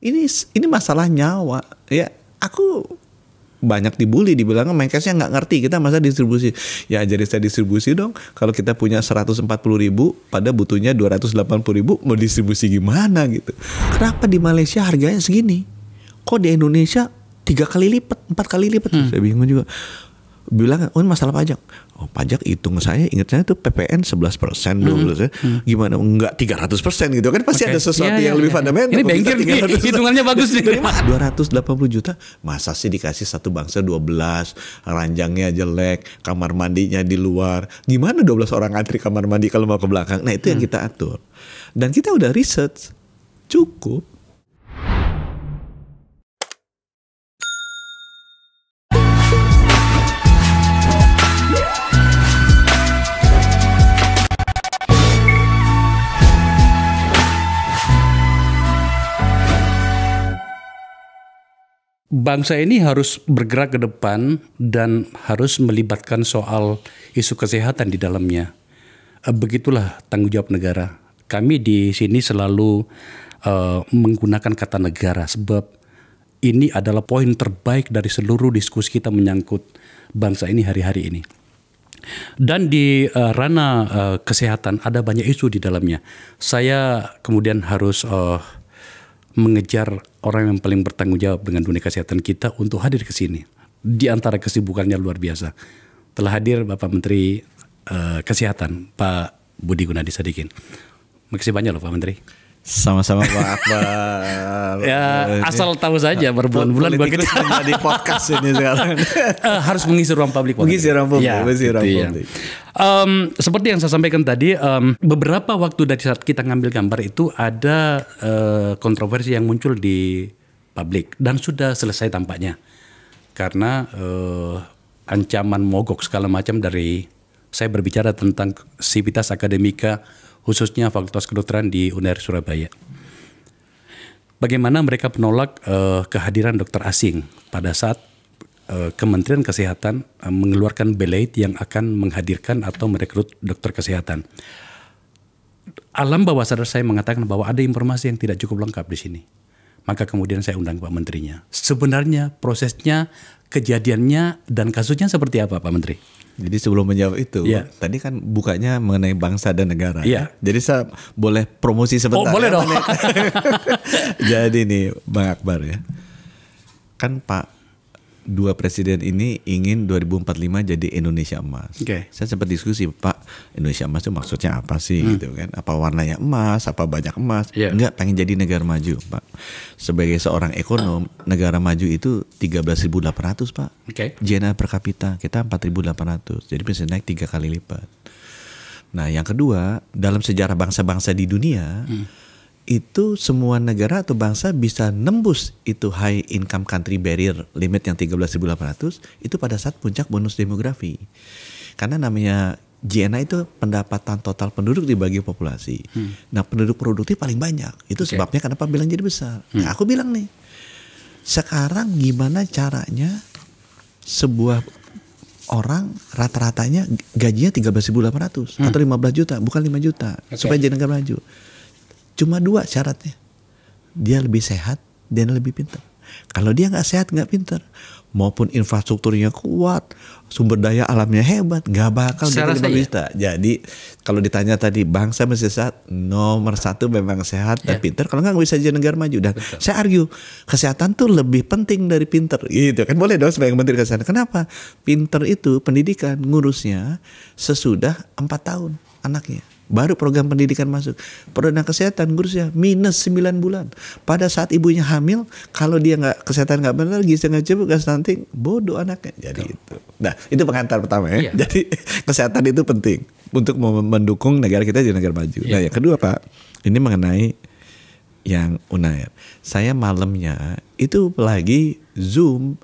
Ini masalah nyawa. Ya, aku banyak dibully, dibilang Menkesnya nggak ngerti kita masa distribusi. Ya ajarin saya distribusi dong. Kalau kita punya 140.000 pada butuhnya 280.000, mau distribusi gimana gitu. Kenapa di Malaysia harganya segini? Kok di Indonesia 3 kali lipat, 4 kali lipat? Saya bingung juga. Bilang, oh ini masalah pajak. Oh pajak hitung saya, ingatnya itu PPN 11%, 12%. Gimana? Enggak 300% gitu kan, pasti ada sesuatu yang lebih fundamental. Ini banker nih, hitungannya bagus nih. 280 juta, masa sih dikasih satu bangsa 12, ranjangnya jelek, kamar mandinya di luar. Gimana 12 orang antri kamar mandi kalau mau ke belakang? Nah itu yang kita atur. Dan kita udah research, cukup. Bangsa ini harus bergerak ke depan dan harus melibatkan soal isu kesehatan di dalamnya. Begitulah tanggung jawab negara. Kami di sini selalu menggunakan kata negara sebab ini adalah poin terbaik dari seluruh diskusi kita menyangkut bangsa ini hari-hari ini. Dan di ranah kesehatan ada banyak isu di dalamnya. Saya kemudian harus mengejar orang yang paling bertanggung jawab dengan dunia kesehatan kita untuk hadir ke sini. Di antara kesibukannya luar biasa. Telah hadir Bapak Menteri Kesehatan, Pak Budi Gunadi Sadikin. Makasih banyak loh Pak Menteri. Sama-sama Pak Akbar. Ya asal tahu saja berbulan-bulan politik menjadi podcast ini sekarang. Harus mengisi ruang publik. Mengisi ruang publik. Ya, publik. Seperti yang saya sampaikan tadi, beberapa waktu dari saat kita ngambil gambar itu ada kontroversi yang muncul di publik dan sudah selesai tampaknya karena ancaman mogok segala macam dari saya berbicara tentang Sivitas Akademika khususnya Fakultas Kedokteran di UNER Surabaya. Bagaimana mereka menolak kehadiran dokter asing pada saat Kementerian Kesehatan mengeluarkan belait yang akan menghadirkan atau merekrut dokter kesehatan. Alam bawah sadar saya mengatakan bahwa ada informasi yang tidak cukup lengkap di sini. Maka kemudian saya undang Pak Menterinya. Sebenarnya prosesnya, kejadiannya, dan kasusnya seperti apa Pak Menteri? Jadi sebelum menjawab itu, tadi kan bukanya mengenai bangsa dan negara. Jadi saya boleh promosi sebentar. Oh boleh dong. Jadi nih Bang Akbar ya, kan Pak dua presiden ini ingin 2045 jadi Indonesia emas. Saya sempat diskusi, Pak Indonesia emas itu maksudnya apa sih gitu kan? Apa warnanya emas? Apa banyak emas? Enggak, pengen jadi negara maju Pak. Sebagai seorang ekonom, negara maju itu 13.800 Pak. GNA per kapita kita 4.800. Jadi bisa naik 3 kali lipat. Nah yang kedua, dalam sejarah bangsa-bangsa di dunia, itu semua negara atau bangsa bisa nembus itu high income country barrier limit yang 13.800 itu pada saat puncak bonus demografi. Karena namanya GNA itu pendapatan total penduduk dibagi populasi. Nah penduduk produktif paling banyak. Itu sebabnya kenapa bilang jadi besar. Nah aku bilang nih, sekarang gimana caranya sebuah orang rata-ratanya gajinya 13.800 atau 15 juta, bukan 5 juta supaya jadi negara maju. Cuma 2 syaratnya. Dia lebih sehat dan lebih pintar. Kalau dia nggak sehat, nggak pintar, maupun infrastrukturnya kuat, sumber daya alamnya hebat, nggak bakal jadi 5 juta. Jadi kalau ditanya tadi bangsa mesti sehat, nomor 1 memang sehat dan pintar. Kalau nggak bisa jadi negara maju. Dan saya argue kesehatan tuh lebih penting dari pintar. Gitu kan, boleh dong sebagai menteri kesehatan. Kenapa? Pintar itu pendidikan ngurusnya sesudah 4 tahun anaknya. Baru program pendidikan masuk. Program kesehatan ngurusnya minus 9 bulan. Pada saat ibunya hamil, kalau dia nggak kesehatan nggak benar, gizi nggak cukup, nggak stunting, bodoh anaknya. Jadi itu. Nah itu pengantar pertama ya. Jadi kesehatan itu penting untuk mendukung negara kita jadi negara maju. Nah yang kedua Pak, ini mengenai yang UNAIR. Saya malamnya itu lagi Zoom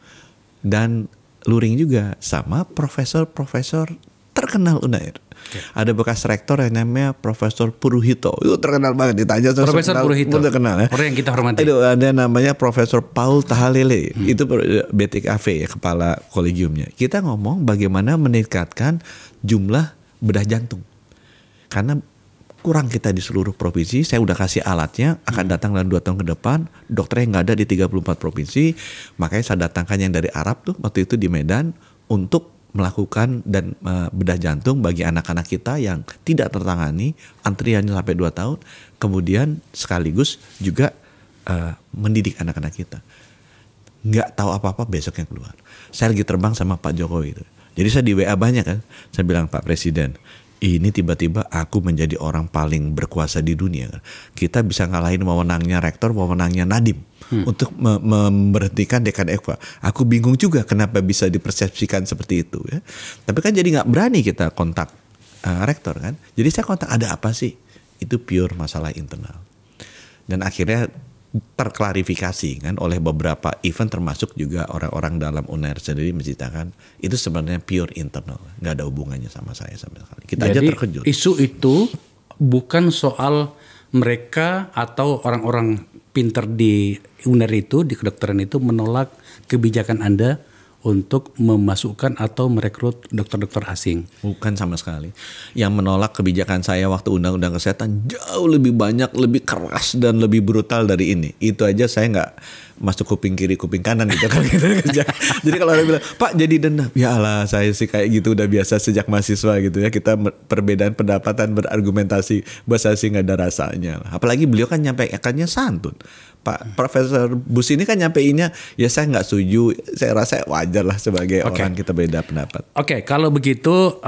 dan luring juga sama profesor-profesor terkenal UNAIR. Ada bekas rektor yang namanya Profesor Puruhito. Itu terkenal banget, ditanya Profesor Puruhito. Terkenal ya. Orang yang kita hormati. Itu ada namanya Profesor Paul Tahalele. Itu BTKV ya, kepala kolegiumnya. Kita ngomong bagaimana meningkatkan jumlah bedah jantung. Karena kurang kita di seluruh provinsi. Saya udah kasih alatnya, akan datang dalam 2 tahun ke depan. Dokternya nggak ada di 34 provinsi. Makanya saya datangkan yang dari Arab tuh waktu itu di Medan untuk melakukan dan bedah jantung bagi anak-anak kita yang tidak tertangani, antriannya sampai 2 tahun. Kemudian sekaligus juga mendidik anak-anak kita. Nggak tahu apa-apa, besoknya keluar. Saya lagi terbang sama Pak Jokowi itu. Jadi saya di WA banyak kan. Saya bilang, Pak Presiden, ini tiba-tiba aku menjadi orang paling berkuasa di dunia. Kita bisa ngalahin wewenangnya rektor, wewenangnya Nadiem untuk memberhentikan dekan EKFA. Aku bingung juga kenapa bisa dipersepsikan seperti itu ya. Tapi kan jadi nggak berani kita kontak rektor kan. Jadi saya kontak, ada apa sih? Itu pure masalah internal. Dan akhirnya terklarifikasi kan oleh beberapa event, termasuk juga orang-orang dalam UNER sendiri menceritakan itu sebenarnya pure internal, nggak ada hubungannya sama saya sama sekali. Kita jadi, aja terkejut. Isu itu bukan soal mereka atau orang-orang pinter di UNER itu, di kedokteran itu menolak kebijakan Anda untuk memasukkan atau merekrut dokter-dokter asing. Bukan sama sekali. Yang menolak kebijakan saya waktu undang-undang kesehatan jauh lebih banyak, lebih keras dan lebih brutal dari ini. Itu aja saya nggak masuk kuping kiri, kuping kanan gitu kan. Jadi kalau orang bilang, Pak jadi dendam, ya Allah saya sih kayak gitu udah biasa sejak mahasiswa gitu ya. Kita perbedaan pendapatan berargumentasi, bahasa sih nggak ada rasanya. Apalagi beliau kan nyampaikannya santun. Pak Profesor Bus ini kan nyampeinnya, ya saya nggak setuju, saya rasa wajar lah sebagai orang kita beda pendapat. Oke, kalau begitu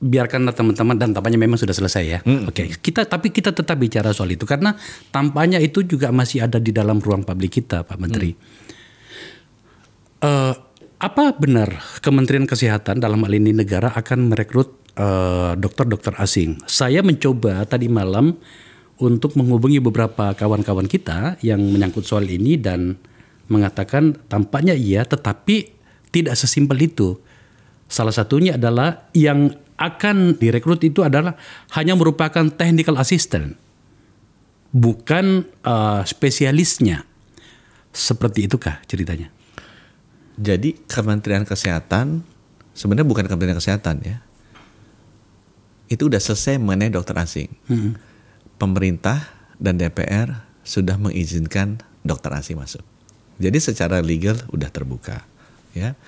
biarkanlah teman-teman, dan tampaknya memang sudah selesai ya. Tapi kita tetap bicara soal itu karena tampaknya itu juga masih ada di dalam ruang publik kita, Pak Menteri. Apa benar Kementerian Kesehatan dalam hal ini negara akan merekrut dokter-dokter asing? Saya mencoba tadi malam untuk menghubungi beberapa kawan-kawan kita yang menyangkut soal ini dan mengatakan tampaknya iya, tetapi tidak sesimpel itu. Salah satunya adalah yang akan direkrut itu adalah hanya merupakan technical assistant, bukan spesialisnya. Seperti itukah ceritanya? Jadi Kementerian Kesehatan sebenarnya bukan Kementerian Kesehatan ya. Itu udah selesai mengenai dokter asing. Pemerintah dan DPR sudah mengizinkan dokter asing masuk. Jadi secara legal udah terbuka, ya.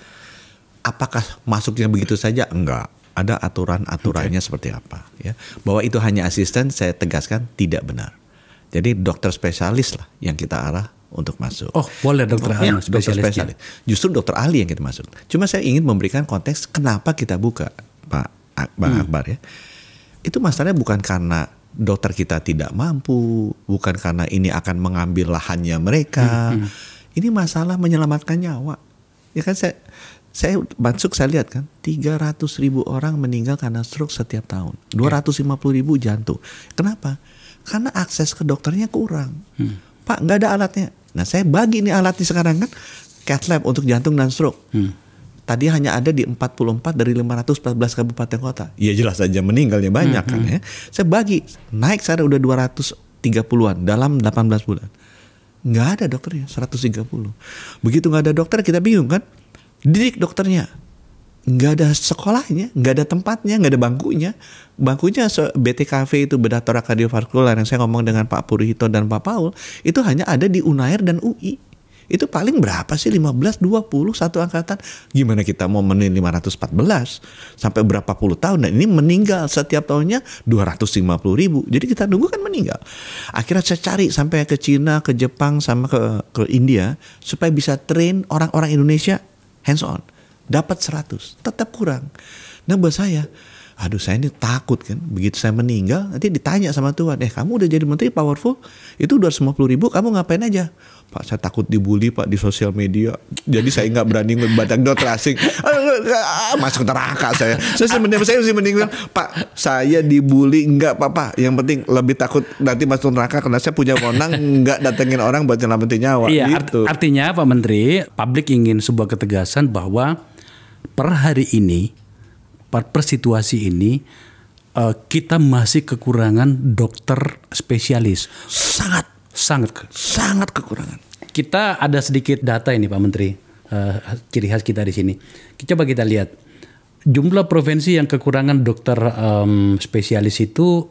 Apakah masuknya begitu saja? Enggak. Ada aturan-aturannya seperti apa, ya. Bahwa itu hanya asisten, saya tegaskan tidak benar. Jadi dokter spesialis lah yang kita arah untuk masuk. Oh, boleh dokter ahli spesialis. Justru dokter ahli yang kita masuk. Cuma saya ingin memberikan konteks kenapa kita buka, Bang Akbar ya. Itu masalahnya bukan karena dokter kita tidak mampu, bukan karena ini akan mengambil lahannya mereka. Ini masalah menyelamatkan nyawa. Ya kan saya masuk, saya lihat kan 300.000 orang meninggal karena stroke setiap tahun. 250.000 jantung. Kenapa? Karena akses ke dokternya kurang. Pak, nggak ada alatnya. Nah, saya bagi ini alatnya sekarang kan, cath lab untuk jantung dan stroke. Tadi hanya ada di 44 dari 514 kabupaten kota. Ya jelas saja meninggalnya banyak kan ya. Saya bagi, naik sekarang udah 230-an dalam 18 bulan. Nggak ada dokternya, 130. Begitu nggak ada dokter kita bingung kan. Didik dokternya. Nggak ada sekolahnya, nggak ada tempatnya, nggak ada bangkunya. Bangkunya BTKV itu bedah torak kardiovaskular yang saya ngomong dengan Pak Purhito dan Pak Paul. Itu hanya ada di UNAIR dan UI. Itu paling berapa sih? 15, 20 satu angkatan. Gimana kita mau menin 514 sampai berapa puluh tahun, dan ini meninggal setiap tahunnya 250.000. Jadi kita nunggu kan meninggal. Akhirnya saya cari sampai ke Cina, ke Jepang, sama ke India supaya bisa train orang-orang Indonesia hands on. Dapat 100, tetap kurang. Nah buat saya, aduh saya ini takut kan, begitu saya meninggal nanti ditanya sama Tuhan, kamu udah jadi menteri powerful, itu 250.000 kamu ngapain aja? Pak, saya takut dibully Pak di sosial media, jadi saya nggak berani ngebatak dokter asing. Masuk neraka saya mesti meninggal. Pak, saya dibully nggak apa-apa, yang penting lebih takut nanti masuk neraka karena saya punya wewenang nggak datengin orang buat nyelamatin nyawa. Iya, gitu. Artinya Pak Menteri, publik ingin sebuah ketegasan bahwa per hari ini, per situasi ini, kita masih kekurangan dokter spesialis. Sangat kekurangan. Kita ada sedikit data ini Pak Menteri, ciri khas kita di sini. Coba kita lihat jumlah provinsi yang kekurangan dokter spesialis itu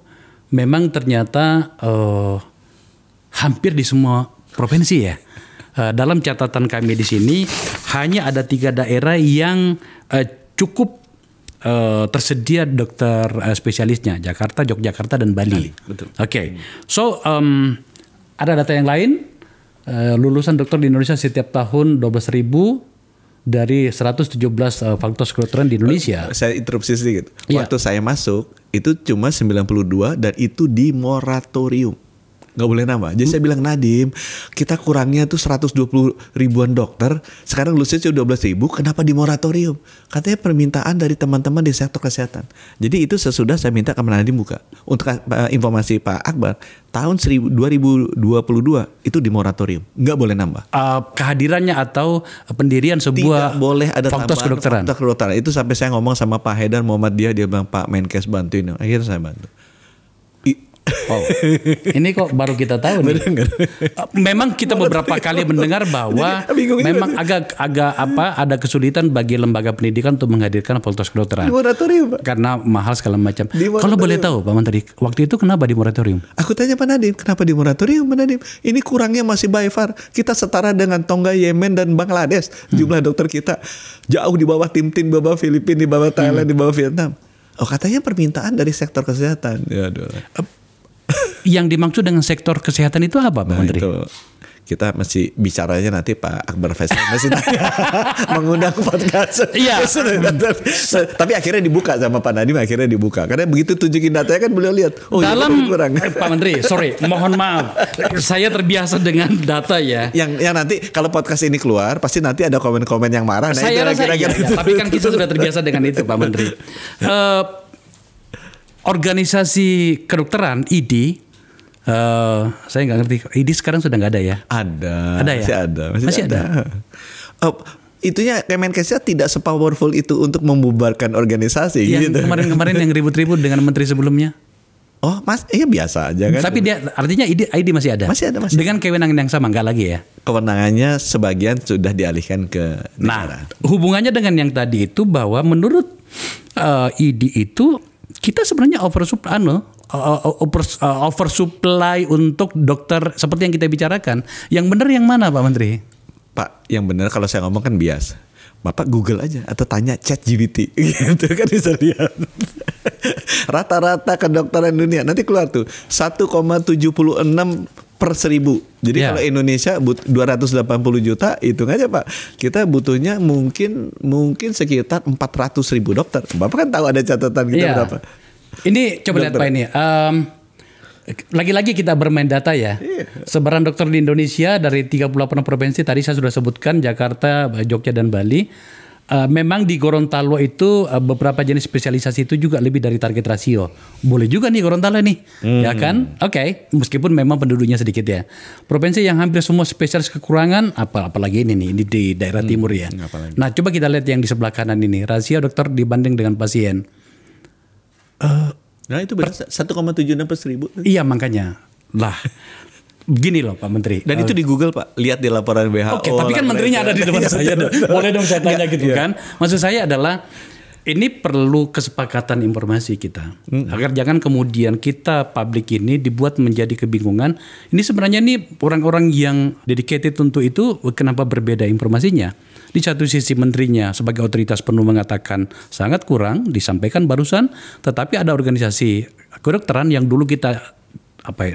memang ternyata hampir di semua provinsi ya. Dalam catatan kami di sini hanya ada 3 daerah yang cukup tersedia dokter spesialisnya, Jakarta, Yogyakarta, dan Bali. Oke. So ada data yang lain, lulusan dokter di Indonesia setiap tahun 12.000 dari 117 fakultas kedokteran di Indonesia. Saya interupsi sedikit. Waktu saya masuk itu cuma 92 dan itu di moratorium. Nggak boleh nambah. Jadi saya bilang, Nadiem, kita kurangnya tuh 120 ribuan dokter, sekarang lulusnya cuma 12 ribu, kenapa di moratorium? Katanya permintaan dari teman-teman di sektor kesehatan. Jadi itu sesudah saya minta ke Nadiem buka. Untuk informasi Pak Akbar, tahun 2022 itu di moratorium, nggak boleh nambah. Kehadirannya atau pendirian sebuah tidak boleh ada fakultas kedokteran. Fakultas kedokteran. Itu sampai saya ngomong sama Pak Haidar Muhammadiyah, dia bilang, Pak Menkes bantuin. Akhirnya saya bantu. Oh, ini kok baru kita tahu nih. Memang kita beberapa kali mendengar bahwa memang agak ada kesulitan bagi lembaga pendidikan untuk menghadirkan fakultas kedokteran. Di moratorium, Pak. Karena mahal segala macam. Kalau boleh tahu Pak Menteri, waktu itu kenapa di moratorium? Aku tanya Pak Nadiem, kenapa di moratorium Pak Nadiem? Ini kurangnya masih by far. Kita setara dengan Tonga, Yemen, dan Bangladesh. Jumlah dokter kita jauh di bawah tim-tim, di bawah Filipina, di bawah Thailand, di bawah Vietnam. Oh, katanya permintaan dari sektor kesehatan. Ya, Yang dimaksud dengan sektor kesehatan itu apa, Pak Menteri? Itu kita masih bicaranya nanti Pak Akbar Faisal masih mengundang podcast. Iya. Tapi akhirnya dibuka sama Pak Nadiem, akhirnya dibuka. Karena begitu tunjukin datanya kan beliau lihat. Oh, dalam kurang. Pak Menteri, sorry, mohon maaf. Saya terbiasa dengan data ya. Yang nanti kalau podcast ini keluar, pasti nanti ada komen-komen yang marah. Nah, saya rasa kira-kira iya, tapi kan kita sudah terbiasa dengan itu, Pak Menteri. Organisasi kedokteran ID, saya nggak ngerti. ID sekarang sudah nggak ada ya? Ada ya? Masih ada. Itunya Kemenkesnya tidak sepowerful itu untuk membubarkan organisasi. Yang gitu. Kemarin yang ribut-ribut dengan menteri sebelumnya. Oh, Mas, iya biasa aja kan. Tapi dia artinya ID masih ada. Masih ada. Dengan kewenangan yang sama, nggak lagi ya? Kewenangannya sebagian sudah dialihkan ke negara. Nah, hubungannya dengan yang tadi itu bahwa menurut ID itu kita sebenarnya oversupply untuk dokter seperti yang kita bicarakan. Yang benar yang mana, Pak Menteri? Pak, yang benar kalau saya ngomong kan bias. Bapak Google aja atau tanya ChatGPT, gitu kan bisa lihat. Rata-rata kedokteran dunia nanti keluar tuh 1,76 per 1000. Jadi kalau Indonesia 280 juta, hitung aja Pak. Kita butuhnya mungkin sekitar 400.000 dokter. Bapak kan tahu ada catatan kita berapa. Ini coba lihat Pak ini. Lagi-lagi kita bermain data ya. Sebaran dokter di Indonesia dari 38 provinsi tadi saya sudah sebutkan, Jakarta, Jogja, dan Bali. Memang di Gorontalo itu beberapa jenis spesialisasi itu juga lebih dari target rasio. Boleh juga nih Gorontalo nih, ya kan? Oke, meskipun memang penduduknya sedikit ya. Provinsi yang hampir semua spesialis kekurangan, apalagi ini nih, ini di daerah timur ya. Nah, coba kita lihat yang di sebelah kanan ini, rasio dokter dibanding dengan pasien. Nah itu berarti 1,76 per 1000. Iya makanya lah. Begini loh Pak Menteri. Dan itu di Google Pak. Lihat di laporan WHO. Oke, tapi kan menterinya ada di depan saya. Boleh dong saya tanya gitu kan. Maksud saya adalah ini perlu kesepakatan informasi kita. Agar jangan kemudian kita publik ini dibuat menjadi kebingungan. Ini sebenarnya nih orang-orang yang dedicated untuk itu kenapa berbeda informasinya. Di satu sisi menterinya sebagai otoritas penuh mengatakan sangat kurang, disampaikan barusan, tetapi ada organisasi kedokteran yang dulu kita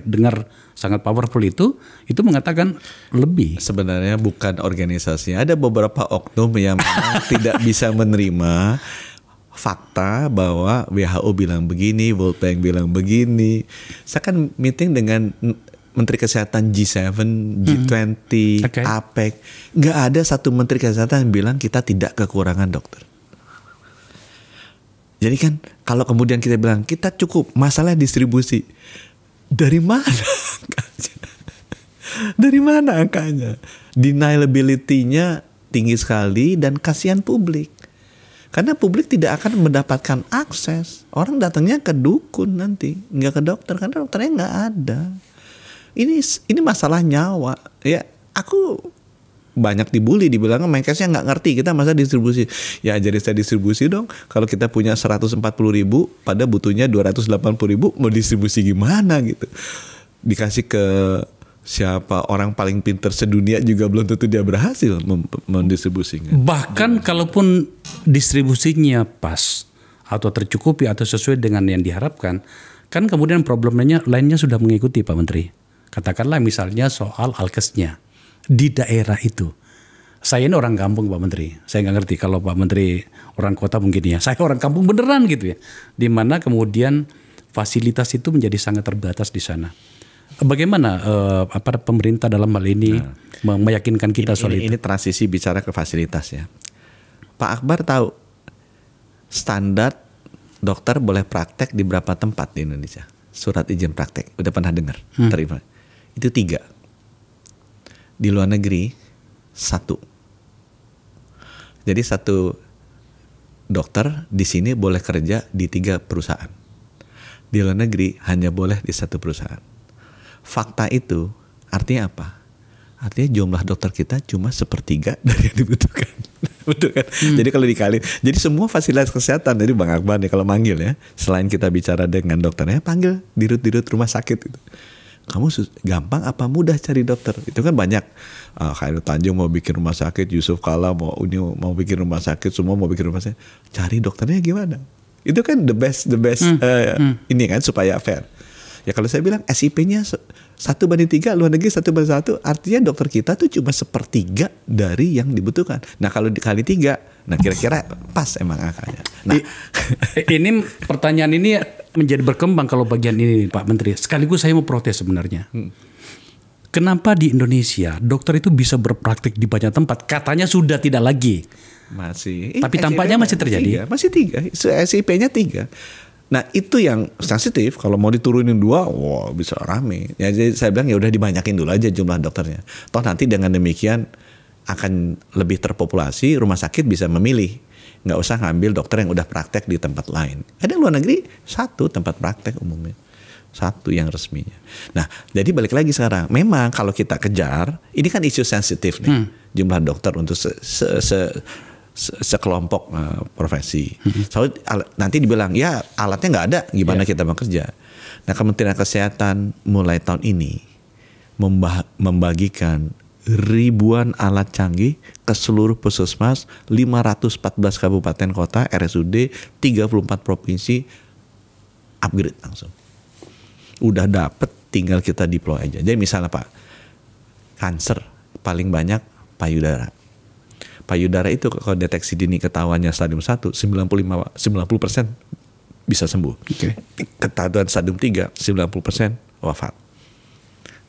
dengar sangat powerful itu mengatakan lebih. Sebenarnya bukan organisasi, ada beberapa oknum yang memang tidak bisa menerima fakta bahwa WHO bilang begini, World Bank bilang begini. Saya kan meeting dengan Menteri Kesehatan G7, G20, APEC. Nggak ada satu Menteri Kesehatan yang bilang kita tidak kekurangan dokter. Jadi kan kalau kemudian kita bilang kita cukup, masalah distribusi. Dari mana angkanya? Dari mana angkanya? Deniability-nya tinggi sekali dan kasihan publik. Karena publik tidak akan mendapatkan akses. Orang datangnya ke dukun nanti, nggak ke dokter karena dokternya nggak ada. Ini masalah nyawa. Ya, aku banyak dibully, dibilang Menkesnya nggak ngerti, kita masa distribusi. Ya ajarin saya distribusi dong. Kalau kita punya 140.000 pada butuhnya 280.000, mau distribusi gimana gitu. Dikasih ke siapa orang paling pintar sedunia juga belum tentu dia berhasil mendistribusinya. Bahkan kalaupun distribusinya pas atau tercukupi atau sesuai dengan yang diharapkan, kan kemudian problemnya lainnya sudah mengikuti Pak Menteri. Katakanlah misalnya soal alkesnya di daerah itu. Saya ini orang kampung Pak Menteri. Saya nggak ngerti kalau Pak Menteri orang kota mungkin ya. Saya orang kampung beneran gitu ya. Di mana kemudian fasilitas itu menjadi sangat terbatas di sana. Bagaimana pemerintah dalam hal ini meyakinkan kita soal itu? Ini transisi bicara ke fasilitas ya. Pak Akbar tahu standar dokter boleh praktek di berapa tempat di Indonesia? Surat izin praktek. Udah pernah dengar? Terima. Itu 3. Di luar negeri 1. Jadi 1 dokter di sini boleh kerja di 3 perusahaan. Di luar negeri hanya boleh di 1 perusahaan. Fakta itu artinya apa? Artinya jumlah dokter kita cuma 1/3 dari yang dibutuhkan. Betul kan? Jadi kalau dikali, jadi semua fasilitas kesehatan, jadi Bang Akbar nih kalau manggil ya, selain kita bicara dengan dokternya, panggil dirut-dirut rumah sakit itu. Kamu gampang apa mudah cari dokter? Itu kan banyak. Khairul Tanjung mau bikin rumah sakit, Yusuf Kala mau bikin rumah sakit, semua mau bikin rumah sakit. Cari dokternya gimana? Itu kan the best ini kan supaya fair. Ya kalau saya bilang SIP-nya 1/3, luar negeri 1/1, artinya dokter kita tuh cuma 1/3 dari yang dibutuhkan. Nah kalau dikali 3, nah kira-kira pas emang angkanya. Nah ini pertanyaan ini menjadi berkembang kalau bagian ini Pak Menteri. Sekaligus saya mau protes sebenarnya. Kenapa di Indonesia dokter itu bisa berpraktik di banyak tempat? Katanya sudah tidak lagi. Masih. Tapi tampaknya masih terjadi. Masih 3. SIP-nya 3. Nah itu yang sensitif. Kalau mau diturunin 2, wah bisa rame. Ya, jadi saya bilang ya udah dibanyakin dulu aja jumlah dokternya. Toh nanti dengan demikian akan lebih terpopulasi, rumah sakit bisa memilih. Nggak usah ngambil dokter yang udah praktek di tempat lain. Ada luar negeri 1 tempat praktek umumnya. 1 yang resminya. Nah jadi balik lagi sekarang. Memang kalau kita kejar, ini kan isu sensitif nih. Jumlah dokter untuk sekelompok profesi. So, nanti dibilang ya alatnya nggak ada, gimana kita bekerja. Nah Kementerian Kesehatan mulai tahun ini membagikan ribuan alat canggih ke seluruh puskesmas, 514 kabupaten kota, RSUD, 34 provinsi, upgrade langsung. Udah dapet, tinggal kita deploy aja. Jadi misalnya Pak, kanker paling banyak payudara. Payudara itu kalau deteksi dini ketahuannya stadium 1, 90% bisa sembuh. Ketahuan stadium 3, 90% wafat.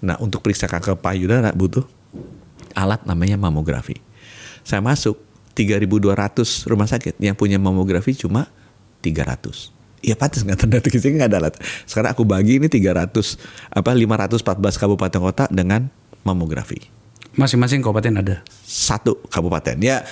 Nah untuk periksa kanker payudara butuh alat namanya mamografi. Saya masuk 3.200 rumah sakit yang punya mamografi cuma 300. Iya pantas nggak terdeteksi, nggak ada alat. Sekarang aku bagi ini 514 kabupaten kota dengan mamografi. Masing-masing kabupaten ada 1 kabupaten. Ya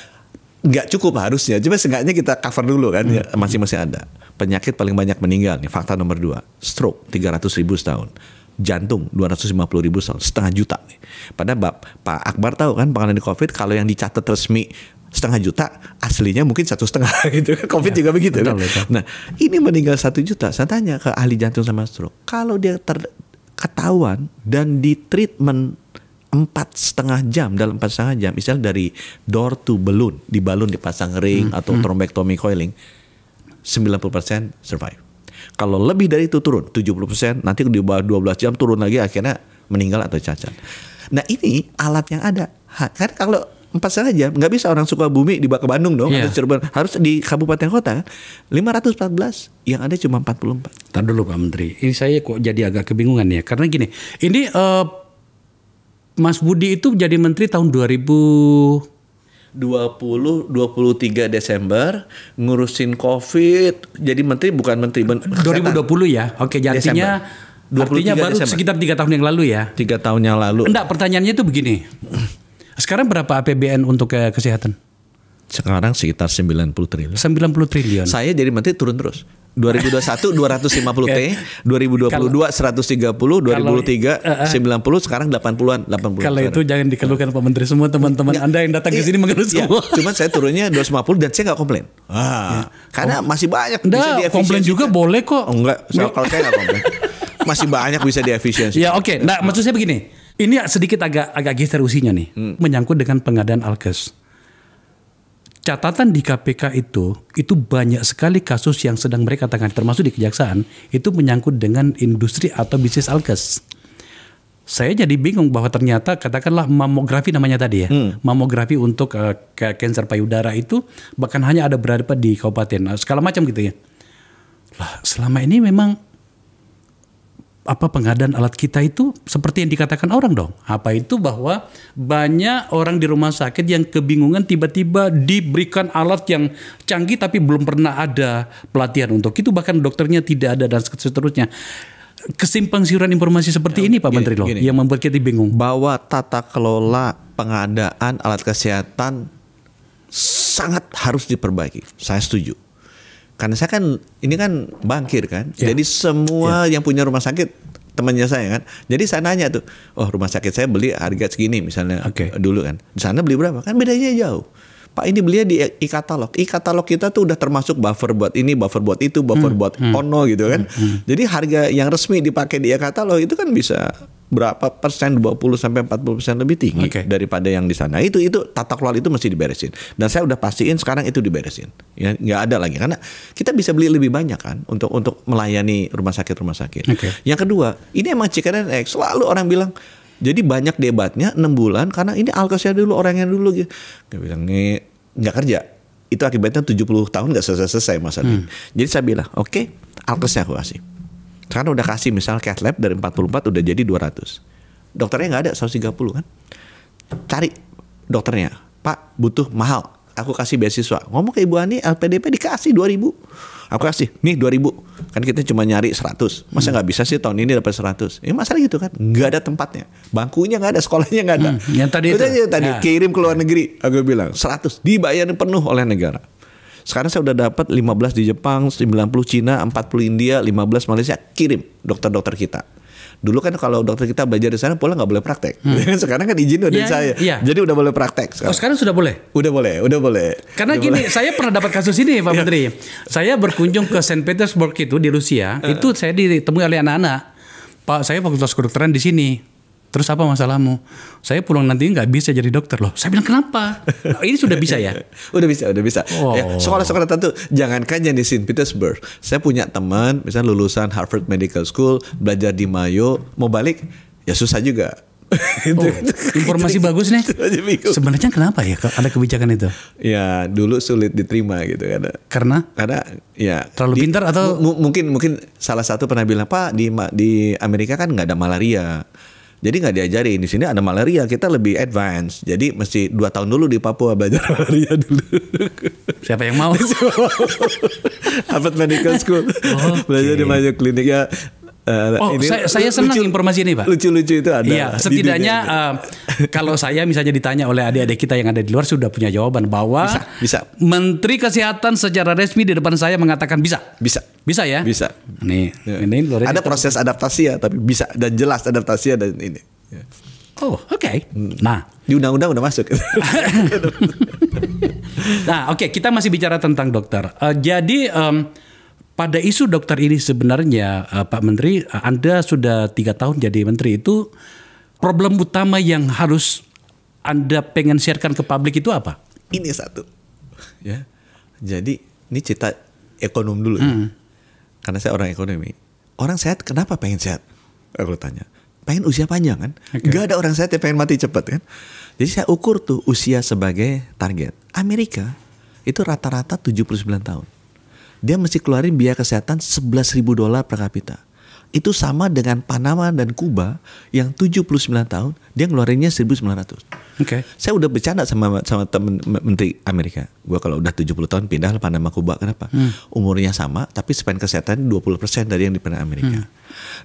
nggak cukup harusnya. Cuma seenggaknya kita cover dulu kan. Ya, masing-masing ada. Penyakit paling banyak meninggal nih. Fakta nomor 2. Stroke 300.000 setahun. Jantung 250.000 setahun. 500.000 juta nih. Padahal Pak Akbar tahu kan penanganan COVID kalau yang dicatat resmi 500.000 juta, aslinya mungkin 1,5 gitu. COVID juga begitu kan. Nah ini meninggal 1 juta. Saya tanya ke ahli jantung sama stroke. Kalau dia ketahuan dan di treatment 4,5 jam, dalam 4,5 jam, misalnya dari door to balloon, di balon dipasang ring atau thrombectomy coiling, 90% survive. Kalau lebih dari itu turun 70%, nanti di bawah 12 jam turun lagi, akhirnya meninggal atau cacat. Nah ini alat yang ada. Kan kalau 4,5 jam nggak bisa orang Sukabumi dibawa ke Bandung dong, atau Cirebon, harus di kabupaten kota kan. 514, yang ada cuma 44. Tar dulu Pak Menteri, ini saya kok jadi agak kebingungan ya, karena gini, ini Mas Budi itu jadi menteri tahun 2023 Desember, ngurusin COVID, jadi menteri bukan menteri 2020 ya. Oke, artinya baru Desember. Sekitar 3 tahun yang lalu ya. 3 tahun yang lalu. Enggak, pertanyaannya itu begini. Sekarang berapa APBN untuk kesehatan? Sekarang sekitar 90 triliun. 90 triliun. Saya jadi menteri turun terus. 2021 250T, 2022 130, 2023 90, sekarang 80-an. Kalau itu jangan dikeluhkan Pak Menteri, semua teman-teman Anda yang datang ke sini mengeluh semua. Cuman saya turunnya 250 dan saya nggak komplain. Karena masih banyak bisa diefisiensikan. Komplain juga boleh kok. Enggak, kalau saya nggak komplain. Masih banyak bisa diefisiensikan. Ya oke. Nah, maksud saya begini. Ini sedikit agak geser usinya nih, menyangkut dengan pengadaan alkes. Catatan di KPK itu banyak sekali kasus yang sedang mereka tangani, termasuk di kejaksaan, itu menyangkut dengan industri atau bisnis alkes. Saya jadi bingung bahwa ternyata katakanlah mamografi namanya tadi ya, mamografi untuk kanker payudara itu bahkan hanya ada berada di kabupaten, segala macam gitu ya. Lah selama ini memang pengadaan alat kita itu seperti yang dikatakan orang dong. Apa itu bahwa banyak orang di rumah sakit yang kebingungan tiba-tiba diberikan alat yang canggih tapi belum pernah ada pelatihan untuk itu, bahkan dokternya tidak ada dan seterusnya. Kesimpang siuran informasi seperti ini Pak Menteri loh yang membuat kita bingung. Bahwa tata kelola pengadaan alat kesehatan sangat harus diperbaiki. Saya setuju. Karena saya kan ini kan bankir kan, jadi semua yang punya rumah sakit temannya saya kan. Jadi saya nanya tuh, oh rumah sakit saya beli harga segini misalnya dulu kan, di sana beli berapa? Kan bedanya jauh. Pak ini belinya di e-katalog. E-katalog kita tuh udah termasuk buffer buat ini, buffer buat itu, buffer buat ono gitu kan. Jadi harga yang resmi dipakai di e-katalog itu kan bisa berapa persen, 20-40% lebih tinggi daripada yang di sana. Itu tata kelola itu mesti diberesin. Dan saya udah pastiin sekarang itu diberesin. Ya nggak ada lagi karena kita bisa beli lebih banyak kan untuk melayani rumah sakit. Yang kedua, ini emang chicken and egg. Selalu orang bilang jadi banyak debatnya 6 bulan karena ini alkesnya dulu orangnya dulu gitu. Dia bilang nih nggak kerja. Itu akibatnya 70 tahun nggak selesai masalahnya. Jadi saya bilang oke, alkesnya aku kasih. Sekarang udah kasih misal cath lab dari 44 udah jadi 200. Dokternya nggak ada 130 kan. Cari dokternya. Pak butuh mahal. Aku kasih beasiswa. Ngomong ke Ibu Ani LPDP dikasih 2.000. Aku kasih nih 2.000. Kan kita cuma nyari 100. Masa nggak bisa sih tahun ini dapat 100. Ini masalah gitu kan. Nggak ada tempatnya. Bangkunya nggak ada. Sekolahnya nggak ada. Yang tadi tadi kirim ke luar negeri. Aku bilang 100 dibayarin penuh oleh negara. Sekarang saya udah dapat 15 di Jepang, 90 Cina, 40 India, 15 Malaysia, kirim dokter-dokter kita. Dulu kan kalau dokter kita belajar di sana pulang nggak boleh praktek. Sekarang kan izin udah saya. Jadi udah boleh praktek. Sekarang sudah boleh? Udah boleh. Karena gini, saya pernah dapat kasus ini Pak Menteri. Saya berkunjung ke Saint Petersburg itu di Rusia. Itu saya ditemui oleh anak-anak. Pak, saya fakultas kedokteran di sini. Terus apa masalahmu? Saya pulang nanti nggak bisa jadi dokter loh. Saya bilang kenapa? Nah, ini sudah bisa ya? Udah bisa. Oh. Ya, sekolah-sekolah tentu jangankan yang di Saint Petersburg. Saya punya teman, misalnya lulusan Harvard Medical School, belajar di Mayo, mau balik ya susah juga. Informasi bagus nih. Sebenarnya kenapa ya ada kebijakan itu? Ya dulu sulit diterima gitu kan. Karena ya terlalu pintar atau mungkin salah satu pernah bilang Pak di Amerika kan nggak ada malaria. Jadi nggak diajarin, di sini ada malaria, kita lebih advance. Jadi mesti 2 tahun dulu di Papua belajar malaria dulu. Siapa yang mau? Harvard Medical School, belajar di Mayo Clinic ya. Saya senang informasi ini Pak. Lucu-lucu itu ada. Iya, setidaknya kalau saya misalnya ditanya oleh adik-adik kita yang ada di luar sudah punya jawaban bahwa bisa. Menteri Kesehatan secara resmi di depan saya mengatakan bisa. Bisa ya? Bisa. Nih, ini ada proses adaptasi ya, tapi bisa dan jelas adaptasi dan ini. Oh, oke. Nah, di undang-undang udah masuk. Nah, oke, kita masih bicara tentang dokter. Jadi pada isu dokter ini sebenarnya Pak Menteri, Anda sudah 3 tahun jadi menteri, itu problem utama yang harus Anda pengen sharekan ke publik itu apa? Ini satu, ya. Jadi ini cerita ekonom dulu. Ya. Karena saya orang ekonomi. Orang sehat kenapa pengen sehat? Aku tanya. Pengen usia panjang kan? Gak ada orang sehat yang pengen mati cepat kan? Jadi saya ukur tuh usia sebagai target. Amerika itu rata-rata 79 tahun. Dia mesti keluarin biaya kesehatan $11.000 per kapita. Itu sama dengan Panama dan Kuba yang 79 tahun, dia ngeluarinnya 1.900. Saya udah bercanda sama temen menteri Amerika. Gue kalau udah 70 tahun pindah ke Panama Kuba, kenapa? Umurnya sama, tapi spend kesehatan 20% dari yang di Amerika.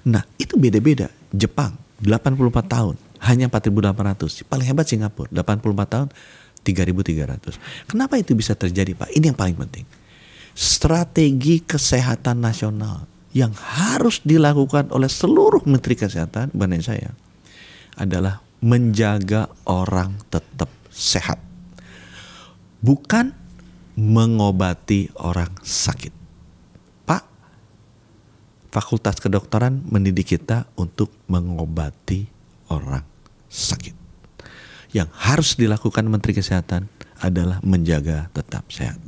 Nah, itu beda-beda. Jepang 84 tahun, hanya 4.800. Paling hebat Singapura, 84 tahun, 3.300. Kenapa itu bisa terjadi, Pak? Ini yang paling penting. strategi kesehatan nasional yang harus dilakukan oleh seluruh Menteri Kesehatan, bukan saya, adalah menjaga orang tetap sehat, bukan mengobati orang sakit. Pak, Fakultas Kedokteran mendidik kita untuk mengobati orang sakit. Yang harus dilakukan Menteri Kesehatan adalah menjaga tetap sehat.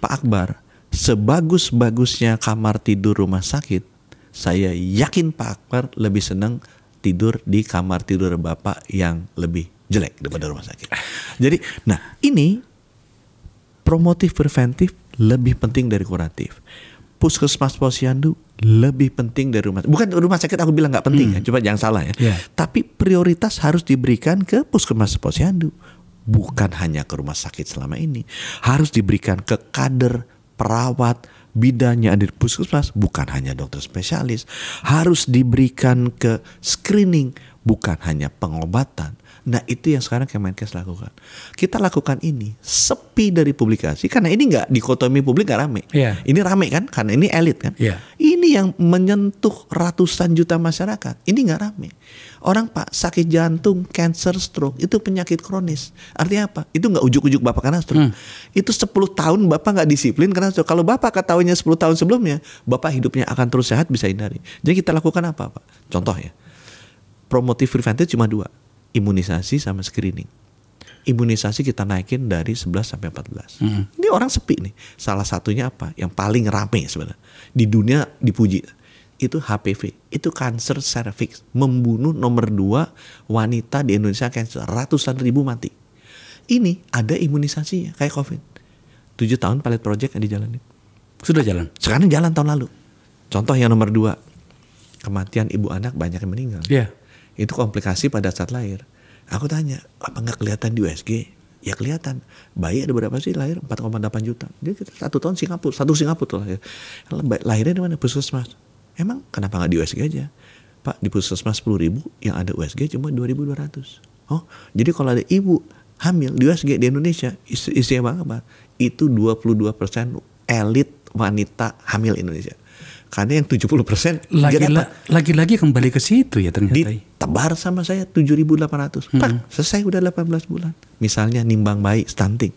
Pak Akbar, sebagus-bagusnya kamar tidur rumah sakit, saya yakin Pak Akbar lebih senang tidur di kamar tidur Bapak yang lebih jelek daripada rumah sakit. Jadi, nah ini promotif preventif lebih penting dari kuratif. Puskesmas Posyandu lebih penting dari rumah. Bukan rumah sakit aku bilang nggak penting ya, coba jangan salah ya. Tapi prioritas harus diberikan ke Puskesmas Posyandu, bukan hanya ke rumah sakit selama ini. Harus diberikan ke kader, perawat, bidan yang ada di puskesmas, bukan hanya dokter spesialis. Harus diberikan ke screening, bukan hanya pengobatan. Nah itu yang sekarang Kemenkes lakukan. Kita lakukan ini sepi dari publikasi karena ini nggak dikotomi publik, nggak rame. Ini rame kan karena ini elit kan. Ini yang menyentuh ratusan juta masyarakat. Ini nggak rame. Orang Pak sakit jantung, cancer, stroke itu penyakit kronis. Artinya apa? Itu nggak ujuk-ujuk Bapak kena stroke. Itu 10 tahun Bapak nggak disiplin kena stroke. Kalau Bapak ketahuinya 10 tahun sebelumnya, Bapak hidupnya akan terus sehat, bisa hindari. Jadi kita lakukan apa Pak? Contoh ya, promotif preventif cuma 2. Imunisasi sama screening. Imunisasi kita naikin dari 11 sampai 14. Ini orang sepi nih. Salah satunya apa? Yang paling rame sebenarnya. Di dunia dipuji. Itu HPV. Itu kanker cervix. Membunuh nomor 2 wanita di Indonesia, kanker. Ratusan ribu mati. Ini ada imunisasinya kayak COVID. 7 tahun pilot project yang dijalanin. Sudah jalan? Sekarang jalan tahun lalu. Contoh yang nomor 2. Kematian ibu anak banyak yang meninggal. Itu komplikasi pada saat lahir. Aku tanya, apa nggak kelihatan di USG? Ya kelihatan. Bayi ada berapa sih lahir? 4,8 juta. Jadi kita 1 tahun Singapura, 1 Singapura tuh lahir. Lahirnya di mana? Puskesmas. Emang kenapa nggak di USG aja? Pak, di puskesmas 10.000 yang ada USG cuma 2.200. Oh, jadi kalau ada ibu hamil di USG di Indonesia, isinya apa? Itu 22% elit wanita hamil Indonesia. Karena yang 70% lagi-lagi kembali ke situ ya ternyata. Ditebar sama saya 7.800. Pak, selesai udah 18 bulan. Misalnya nimbang bayi, stunting.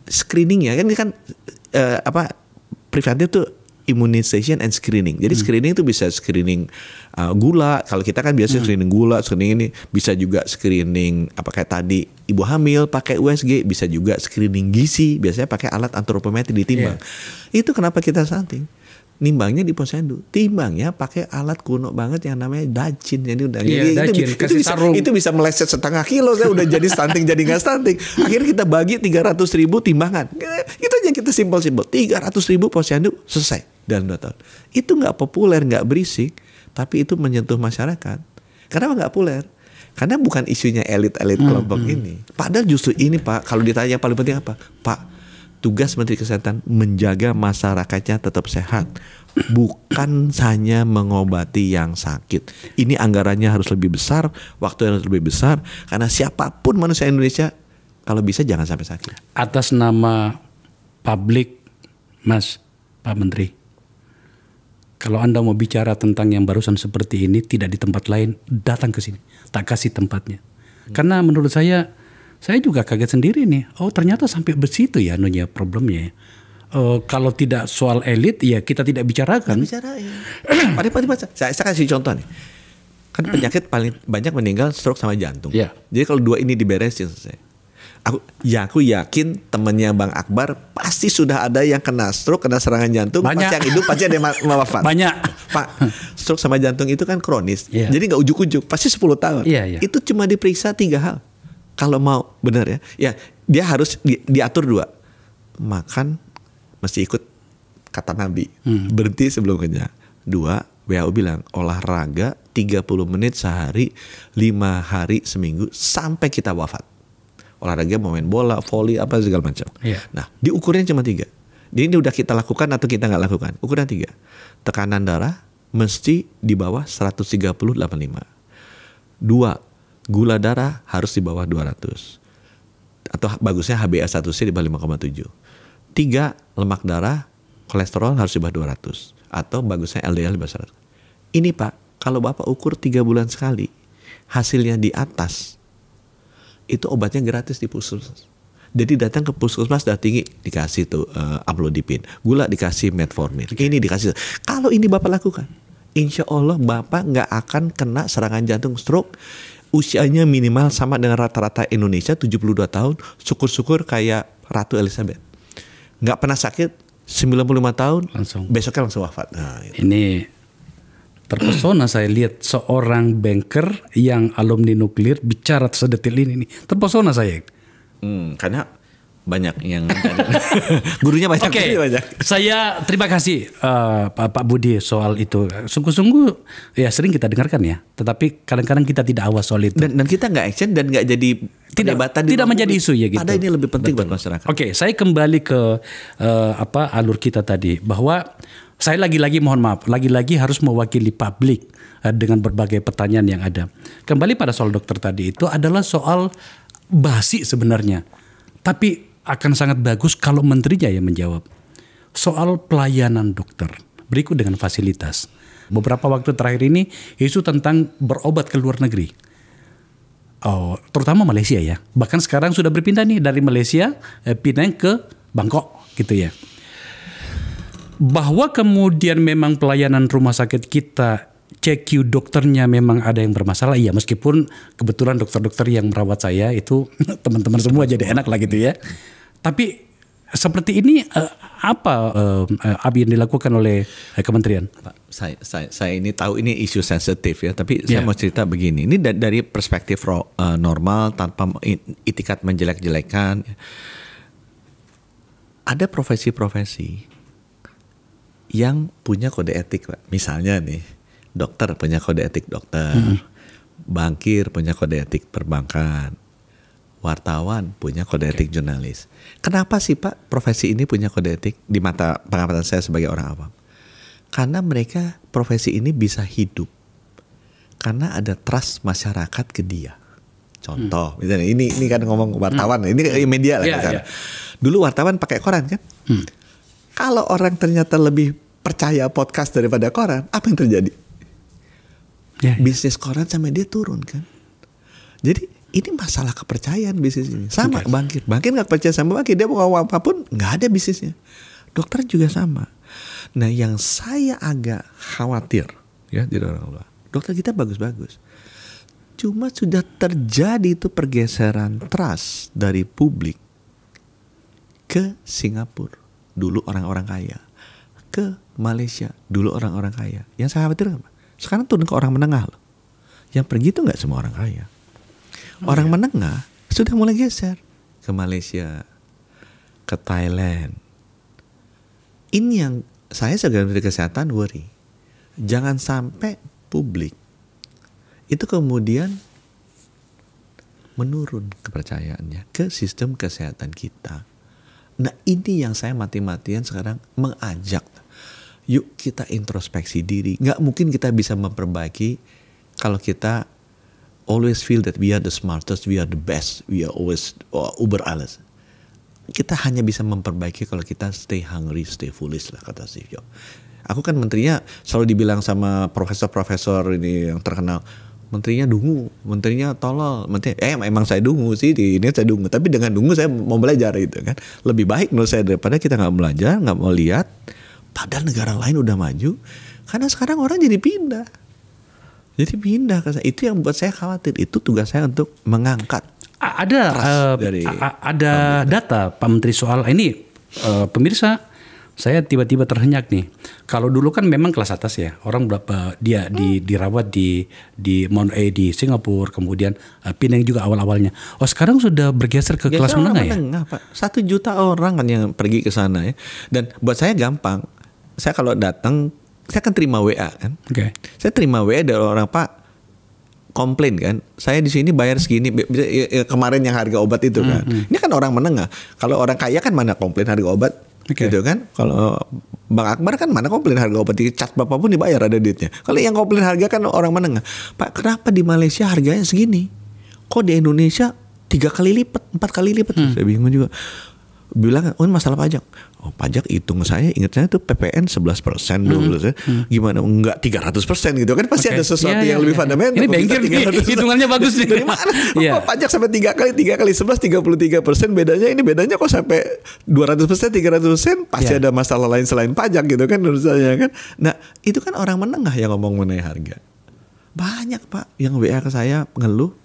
Screening ya kan preventif tuh immunization and screening. Jadi screening itu bisa screening gula. Kalau kita kan biasa screening gula, screening ini bisa juga screening apa kayak tadi ibu hamil pakai USG, bisa juga screening gizi. Biasanya pakai alat antropometri ditimbang. Itu kenapa kita stunting? Nimbangnya di Posyandu, timbangnya pakai alat kuno banget yang namanya dacin. Jadi udah itu bisa meleset setengah kilo. Saya udah jadi stunting jadi nggak stunting. Akhirnya kita bagi 300.000 timbangan. Itu aja kita simpel-simpel. 300.000 Posyandu selesai dalam 2 tahun. Itu nggak populer, nggak berisik, tapi itu menyentuh masyarakat. Kenapa nggak populer? Karena bukan isunya elit-elit kelompok ini. Padahal justru ini Pak, kalau ditanya paling penting apa? Pak, tugas Menteri Kesehatan menjaga masyarakatnya tetap sehat, bukan hanya mengobati yang sakit. Ini anggarannya harus lebih besar, waktu harus lebih besar, karena siapapun manusia Indonesia kalau bisa jangan sampai sakit. Atas nama publik, Mas, Pak Menteri, kalau Anda mau bicara tentang yang barusan seperti ini tidak di tempat lain, datang ke sini, tak kasih tempatnya. Karena menurut saya juga kaget sendiri nih. Oh ternyata sampai besitu ya anunya problemnya. Kalau tidak soal elit ya kita tidak bicarakan. Saya kasih contoh nih. Kan penyakit paling banyak meninggal stroke sama jantung. Jadi kalau 2 ini diberesin selesai. Aku yakin temennya Bang Akbar pasti sudah ada yang kena stroke, kena serangan jantung. Banyak. Pasti yang hidup pasti ada yang wafat. Banyak. Pak, stroke sama jantung itu kan kronis. Jadi gak ujuk-ujuk. Pasti 10 tahun. Itu cuma diperiksa 3 hal. Kalau mau benar ya dia harus diatur 2. Makan mesti ikut kata Nabi, berhenti sebelum kenyang. 2, WHO bilang olahraga 30 menit sehari, 5 hari seminggu sampai kita wafat. Olahraga mau main bola, volley apa segala macam. Nah diukurnya cuma 3. Ini udah kita lakukan atau kita nggak lakukan. Ukuran 3. Tekanan darah mesti di bawah 130/85. 2, gula darah harus di bawah 200. Atau bagusnya HbA1c di bawah 5,7. 3, lemak darah, kolesterol harus di bawah 200. Atau bagusnya LDL di bawah 100. Ini Pak, kalau Bapak ukur 3 bulan sekali, hasilnya di atas, itu obatnya gratis di puskesmas. Jadi datang ke puskesmas sudah tinggi, dikasih tuh amlodipin, gula dikasih metformin, ini dikasih. Kalau ini Bapak lakukan, insya Allah Bapak nggak akan kena serangan jantung stroke. Usianya minimal sama dengan rata-rata Indonesia 72 tahun. Syukur-syukur kayak Ratu Elizabeth. Nggak pernah sakit, 95 tahun, besoknya langsung wafat. Nah, gitu. Ini terpesona saya lihat seorang banker yang alumni nuklir bicara sedetil ini. Terpesona saya. Karena banyak yang gurunya banyak. Oke, saya terima kasih Pak Budi soal itu. Sungguh-sungguh ya sering kita dengarkan ya, tetapi kadang-kadang kita tidak awas soal itu. Dan kita nggak action dan nggak jadi tidak menjadi isu ya gitu. Padahal ini lebih penting buat masyarakat. Oke, saya kembali ke alur kita tadi bahwa saya lagi-lagi mohon maaf, lagi-lagi harus mewakili publik dengan berbagai pertanyaan yang ada. Kembali pada soal dokter tadi itu adalah soal basi sebenarnya, tapi akan sangat bagus kalau menterinya yang menjawab soal pelayanan dokter berikut dengan fasilitas. Beberapa waktu terakhir ini isu tentang berobat ke luar negeri, terutama Malaysia ya. Bahkan sekarang sudah berpindah nih dari Malaysia pindah ke Bangkok gitu ya. Bahwa kemudian memang pelayanan rumah sakit kita CQ dokternya memang ada yang bermasalah, iya, meskipun kebetulan dokter-dokter yang merawat saya itu teman-teman semua jadi enak lah gitu ya. Tapi seperti ini apa yang dilakukan oleh kementerian? Pak, saya ini tahu ini isu sensitif ya, tapi saya mau cerita begini. Ini dari perspektif normal tanpa itikat menjelek-jelekan. Ada profesi-profesi yang punya kode etik, Pak. Misalnya nih, dokter punya kode etik dokter, bankir punya kode etik perbankan, wartawan punya kode etik jurnalis. Kenapa sih Pak profesi ini punya kode etik di mata pengamatan saya sebagai orang awam? Karena mereka profesi ini bisa hidup karena ada trust masyarakat ke dia. Contoh, misalnya ini kan ngomong wartawan, ini media lah kan. Dulu wartawan pakai koran kan. Kalau orang ternyata lebih percaya podcast daripada koran, apa yang terjadi? Bisnis koran sama dia turun kan. Jadi ini masalah kepercayaan bisnis ini. Sama bankir nggak percaya sama bankir, dia mau ngomong apapun nggak ada bisnisnya. Dokter juga sama. Nah yang saya agak khawatir ya di orang luar, dokter kita bagus-bagus, cuma sudah terjadi itu pergeseran trust dari publik ke Singapura, dulu orang-orang kaya, ke Malaysia, dulu orang-orang kaya. Yang saya khawatir apa? Sekarang turun ke orang menengah loh. Yang pergi itu nggak semua orang kaya. Orang menengah sudah mulai geser ke Malaysia, ke Thailand. Ini yang saya sebagai menteri kesehatan worry. Jangan sampai publik itu kemudian menurun kepercayaannya ke sistem kesehatan kita. Nah ini yang saya mati-matian sekarang mengajak. Yuk kita introspeksi diri. Nggak mungkin kita bisa memperbaiki kalau kita always feel that we are the smartest, we are the best, we are always uber alles. Kita hanya bisa memperbaiki kalau kita stay hungry, stay foolish lah kata Steve Jobs. Aku kan menterinya selalu dibilang sama profesor-profesor ini yang terkenal, menterinya dungu, menterinya tolol, menterinya emang saya dungu sih, ini saya dungu, tapi dengan dungu saya mau belajar itu kan. Lebih baik menurut saya daripada kita nggak belajar, nggak mau lihat, padahal negara lain udah maju. Karena sekarang orang jadi pindah. Jadi pindah ke saya. Itu yang buat saya khawatir. Itu tugas saya untuk mengangkat. Ada data Pak Menteri soal ini, pemirsa. Saya tiba-tiba terhenyak nih. Kalau dulu kan memang kelas atas ya, orang berapa dia dirawat di Mount A di Singapura, kemudian Penang juga awal-awalnya. Oh sekarang sudah bergeser ke kelas menengah ya? Pak. 1 juta orang kan yang pergi ke sana ya. Dan buat saya gampang. Saya kalau datang, saya kan terima WA kan. Saya terima WA dari orang, Pak komplain kan, saya di sini bayar segini, kemarin yang harga obat itu kan. Ini kan orang menengah. Kalau orang kaya kan mana komplain harga obat, gitu kan. Kalau Bang Akbar kan mana komplain harga obat, cat bapak pun dibayar ada duitnya. Kalau yang komplain harga kan orang menengah. Pak kenapa di Malaysia harganya segini? Kok di Indonesia 3 kali lipat, 4 kali lipat? Saya bingung juga. bilang, oh masalah pajak. Oh pajak hitung saya ingatnya tuh PPN 11% dulu. Gimana? Enggak 300% gitu kan. Pasti ada sesuatu yang lebih fundamental. Ini banker hitungannya bagus nih. Dari mana? Oh, pajak sampai 3 kali 11 33%, bedanya kok sampai 200%, 300%. Pasti ada masalah lain selain pajak gitu kan menurut saya kan. Nah itu kan orang menengah yang ngomong mengenai harga. Banyak Pak yang WA ke saya ngeluh,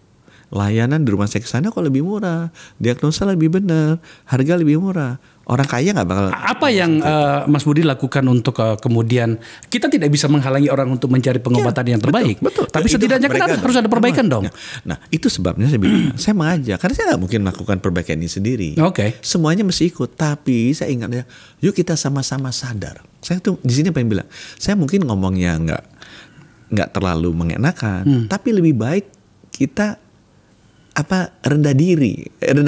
layanan di rumah sakit sana kok lebih murah, diagnosa lebih benar, harga lebih murah. Orang kaya nggak bakal. Apa yang Mas Budi lakukan untuk kemudian kita tidak bisa menghalangi orang untuk mencari pengobatan yang terbaik, betul. Tapi setidaknya kan harus ada perbaikan dong. Nah itu sebabnya saya bilang, saya mengajak karena saya nggak mungkin melakukan perbaikan ini sendiri. Semuanya mesti ikut. Tapi saya ingat ya, yuk kita sama-sama sadar. Saya tuh di sini pengen bilang, saya mungkin ngomongnya nggak terlalu mengenakan, tapi lebih baik kita rendah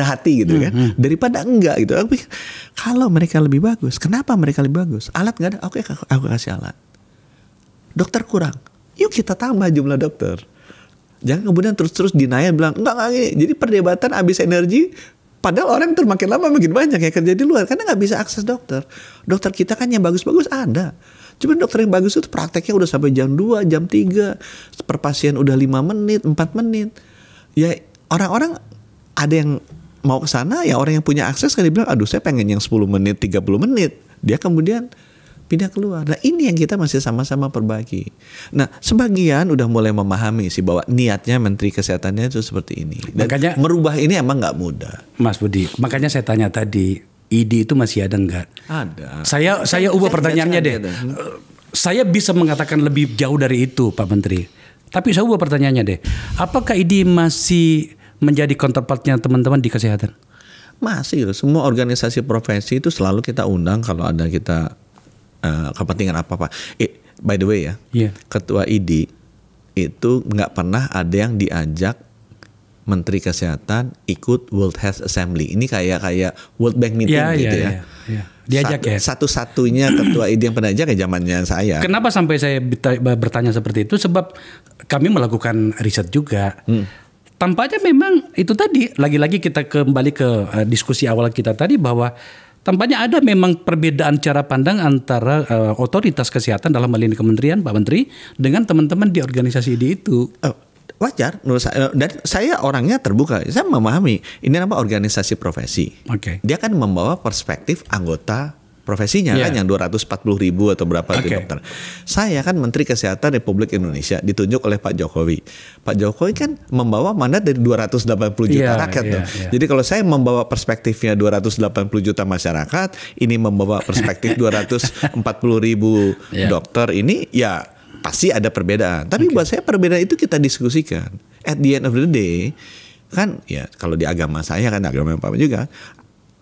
hati gitu kan, daripada enggak gitu. Aku pikir kalau mereka lebih bagus, kenapa mereka lebih bagus? Alat nggak ada, oke aku kasih alat. Dokter kurang, yuk kita tambah jumlah dokter. Jangan kemudian terus denial bilang enggak gini. Jadi perdebatan habis energi. Padahal orang makin lama makin banyak yang kerja di luar karena nggak bisa akses dokter. Dokter kita kan yang bagus-bagus ada. Cuma dokter yang bagus itu prakteknya udah sampai jam 2, jam 3. Per pasien udah 5 menit, 4 menit. Ya orang-orang ada yang mau ke sana, ya orang yang punya akses kan dia bilang, aduh saya pengen yang 10 menit, 30 menit. Dia kemudian pindah keluar. Nah ini yang kita masih sama-sama perbaiki. Nah sebagian udah mulai memahami sih bahwa niatnya Menteri Kesehatannya itu seperti ini. Dan makanya, merubah ini emang gak mudah. Mas Budi, makanya saya tanya tadi, ID itu masih ada enggak? Ada. Saya ubah pertanyaannya deh. Saya bisa mengatakan lebih jauh dari itu Pak Menteri. Tapi saya ubah pertanyaannya deh. Apakah ID masih menjadi counterpartnya teman-teman di kesehatan? Masih. Semua organisasi profesi itu selalu kita undang kalau ada kita kepentingan apa-apa. By the way ya, Ketua ID itu nggak pernah ada yang diajak Menteri Kesehatan ikut World Health Assembly. Ini kayak World Bank meeting gitu ya. Diajak Satu-satunya ketua ID yang pernah ajak ya zamannya saya. Kenapa sampai saya bertanya seperti itu? Sebab kami melakukan riset juga. Tampaknya memang itu tadi, lagi-lagi kita kembali ke diskusi awal kita tadi bahwa tampaknya ada memang perbedaan cara pandang antara otoritas kesehatan dalam hal ini kementerian Pak Menteri dengan teman-teman di organisasi ID itu. Wajar menurut saya, dan saya orangnya terbuka. Saya memahami ini apa organisasi profesi. Dia kan membawa perspektif anggota profesinya kan yang 240.000 atau berapa itu dokter. Saya kan Menteri Kesehatan Republik Indonesia ditunjuk oleh Pak Jokowi. Pak Jokowi kan membawa mandat dari 280 juta rakyat tuh. Jadi kalau saya membawa perspektifnya 280 juta masyarakat, ini membawa perspektif 240.000 dokter, ini ya pasti ada perbedaan. Tapi buat saya perbedaan itu kita diskusikan. At the end of the day, kan ya kalau di agama saya kan agama Bapak juga,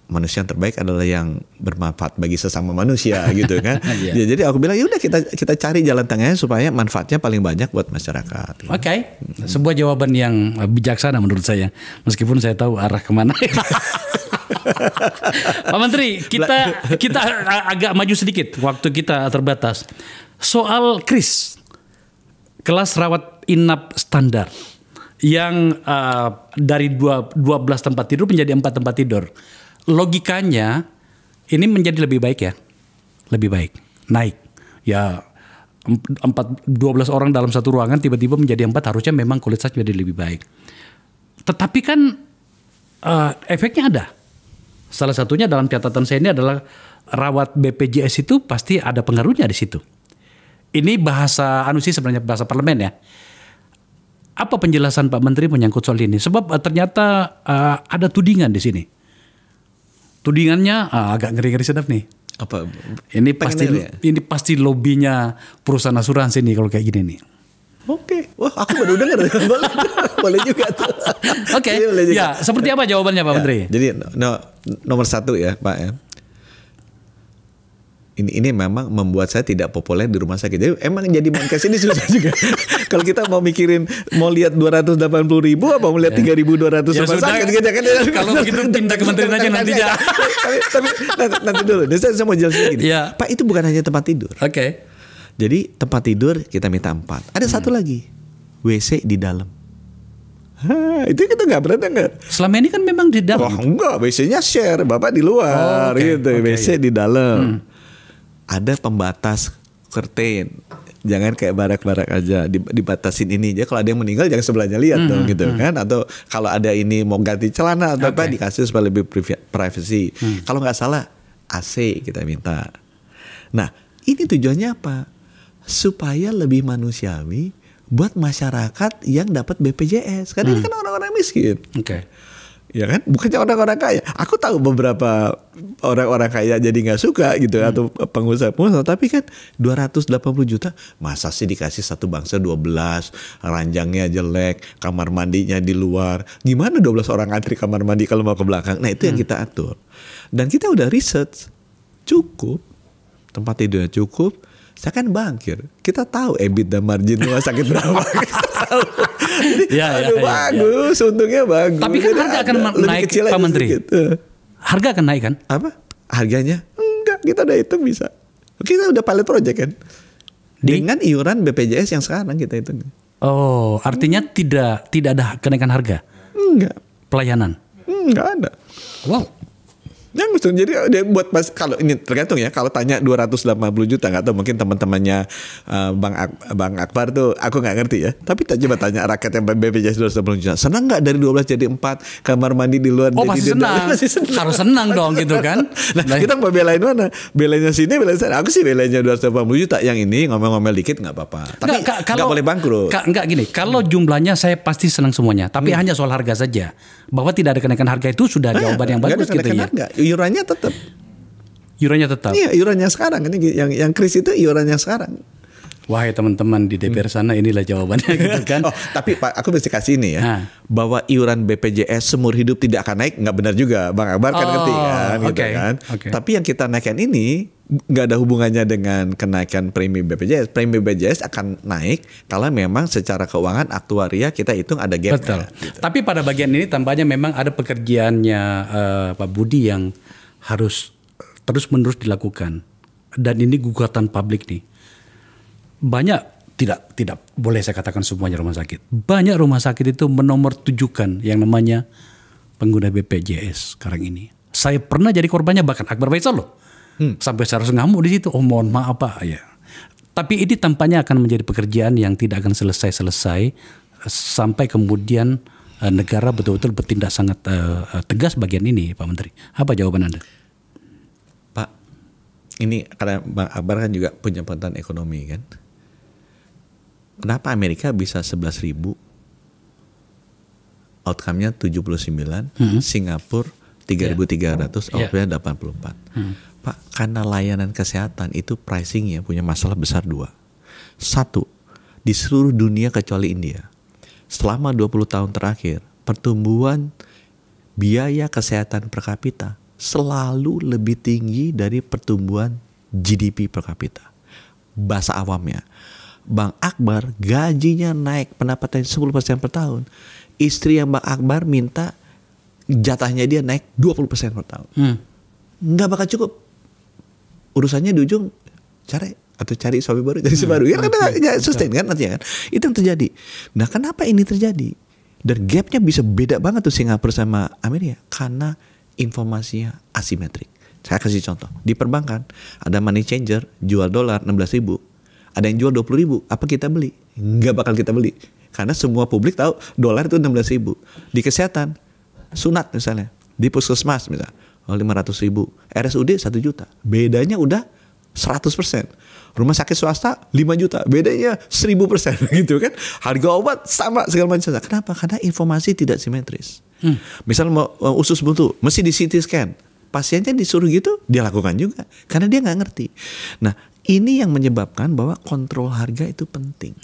manusia yang terbaik adalah yang bermanfaat bagi sesama manusia gitu kan. Ya, jadi aku bilang ya udah kita cari jalan tengahnya supaya manfaatnya paling banyak buat masyarakat. Sebuah jawaban yang bijaksana menurut saya, meskipun saya tahu arah kemana. Pak Menteri, kita agak maju sedikit, waktu kita terbatas. Soal KRIS, kelas rawat inap standar, yang dari 12 tempat tidur menjadi 4 tempat tidur. Logikanya ini menjadi lebih baik ya, lebih baik, naik ya. 12 orang dalam satu ruangan tiba-tiba menjadi 4, harusnya memang kualitas menjadi lebih baik. Tetapi kan efeknya ada. Salah satunya dalam catatan saya ini adalah rawat BPJS itu pasti ada pengaruhnya di situ. Ini bahasa sebenarnya bahasa parlemen ya. Apa penjelasan Pak Menteri menyangkut soal ini? Sebab ternyata ada tudingan di sini. Tudingannya agak ngeri-ngeri sedap nih. Apa? Ini pasti lobbynya perusahaan asuransi nih kalau kayak gini nih. Wah aku baru dengar. boleh juga tuh. Ya seperti apa jawabannya Pak Menteri? Jadi nomor 1 ya Pak ya. Ini memang membuat saya tidak populer di rumah sakit. Jadi emang jadi Menkes ini susah juga. Kalau kita mau mikirin mau lihat 280.000 apa mau lihat 3.200 rumah sakit gitu kan. Kalau begitu pindah kementerian aja nantinya. Tapi nanti dulu. Saya mau jelasin gini. Pak itu bukan hanya tempat tidur. Jadi tempat tidur kita minta 4. Ada satu lagi. WC di dalam. Itu kita nggak pernah dengar. Selama ini kan memang di dalam. Wah enggak, WC-nya share, Bapak di luar gitu, WC di dalam. Ada pembatas curtain. Jangan kayak barak-barak aja, dibatasin ini aja. Kalau ada yang meninggal jangan sebelahnya lihat dong gitu kan. Atau kalau ada ini mau ganti celana atau apa dikasih supaya lebih privacy. Kalau nggak salah AC kita minta. Nah ini tujuannya apa? Supaya lebih manusiawi buat masyarakat yang dapat BPJS. Karena ini kan orang-orang miskin. Ya kan, bukannya orang-orang kaya. Aku tahu beberapa orang-orang kaya jadi nggak suka gitu atau pengusaha-pengusaha. Tapi kan 280 juta, masa sih dikasih satu bangsa 12, ranjangnya jelek, kamar mandinya di luar. Gimana 12 orang antri kamar mandi kalau mau ke belakang? Nah itu yang kita atur. Dan kita udah research, cukup, tempat tidurnya cukup. Saya kan bankir, kita tahu EBITDA margin rumah sakit berapa. Kita tahu. Jadi, bagus, untungnya bagus. Tapi kan harga akan naik, Pak Menteri. Gitu. Harga akan naik kan? Apa? Harganya? Enggak, kita udah hitung bisa. Kita udah pilot project kan. Dengan iuran BPJS yang sekarang kita hitung. Oh, artinya tidak ada kenaikan harga? Enggak. Pelayanan? Enggak ada. Wow. Yang jadi dia buat kalau ini tergantung ya, kalau tanya 280 juta nggak tahu, mungkin teman-temannya Bang Akbar tuh aku nggak ngerti ya, tapi coba tanya rakyat yang BPJS 280 juta senang nggak dari 12 jadi 4, kamar mandi di luar jadi pasti senang. Harus senang dong gitu kan. Nah kita mau belain mana, belainnya sini belain sana. Aku sih belainnya 280 juta, yang ini ngomel-ngomel dikit nggak apa-apa, tapi nggak boleh bangkrut. Nggak gini, kalau jumlahnya saya pasti senang semuanya, tapi hanya soal harga saja, bahwa tidak ada kenaikan harga itu sudah jawaban yang bagus gitu ya. Iurannya tetap. Iurannya tetap. Iya, iurannya sekarang ini yang kris itu iurannya sekarang. Wahai teman-teman di DPR sana, inilah jawabannya gitu kan. Tapi Pak, aku mesti kasih ini ya. Bahwa iuran BPJS seumur hidup tidak akan naik, nggak benar juga. Bang Akbar kan ngerti kan, gitu kan. Tapi yang kita naikkan ini nggak ada hubungannya dengan kenaikan premi BPJS. Premi BPJS akan naik kalau memang secara keuangan aktuaria kita hitung ada gap. Betul. Gitu. Tapi pada bagian ini tampaknya memang ada pekerjaannya Pak Budi yang harus terus-menerus dilakukan. Dan ini gugatan publik nih. Banyak, tidak boleh saya katakan semuanya rumah sakit. Banyak rumah sakit itu menomortujukan yang namanya pengguna BPJS sekarang ini. Saya pernah jadi korbannya, bahkan Akbar Faisal loh. Sampai saya harus ngamuk di situ. Oh mohon maaf Pak. Ya. Tapi ini tampaknya akan menjadi pekerjaan yang tidak akan selesai sampai kemudian negara betul-betul bertindak sangat tegas bagian ini, Pak Menteri. Apa jawaban Anda? Pak, ini karena Bang Akbar kan juga punya pengetahuan ekonomi kan. Kenapa Amerika bisa 11.000, outcome-nya 79, Singapura 3.300, Australia 84. Pak, karena layanan kesehatan itu pricingnya punya masalah besar dua. Satu, di seluruh dunia kecuali India, selama 20 tahun terakhir, pertumbuhan biaya kesehatan per kapita selalu lebih tinggi dari pertumbuhan GDP per kapita. Bahasa awamnya, Bang Akbar gajinya naik pendapatannya 10% per tahun. Istri yang Bang Akbar minta jatahnya dia naik 20% per tahun. Nggak bakal cukup. Urusannya di ujung cari suami baru, cari suami baru. Ya karena sustain kan nantinya kan. Itu yang terjadi. Nah kenapa ini terjadi? Dan gapnya bisa beda banget tuh Singapura sama Amerika. Karena informasinya asimetrik. Saya kasih contoh. Di perbankan ada money changer jual dolar 16.000. Ada yang jual 20.000. Apa kita beli? Nggak bakal kita beli. Karena semua publik tahu dolar itu 16.000. Di kesehatan, sunat misalnya. Di puskesmas misalnya. 500.000, RSUD 1 juta, bedanya udah 100%. Rumah sakit swasta 5 juta, bedanya 1000% gitu kan. Harga obat sama segala macam. Kenapa? Karena informasi tidak simetris. Misal mau usus buntu, mesti di CT scan. Pasiennya disuruh gitu, dia lakukan juga karena dia nggak ngerti. Nah, ini yang menyebabkan bahwa kontrol harga itu penting.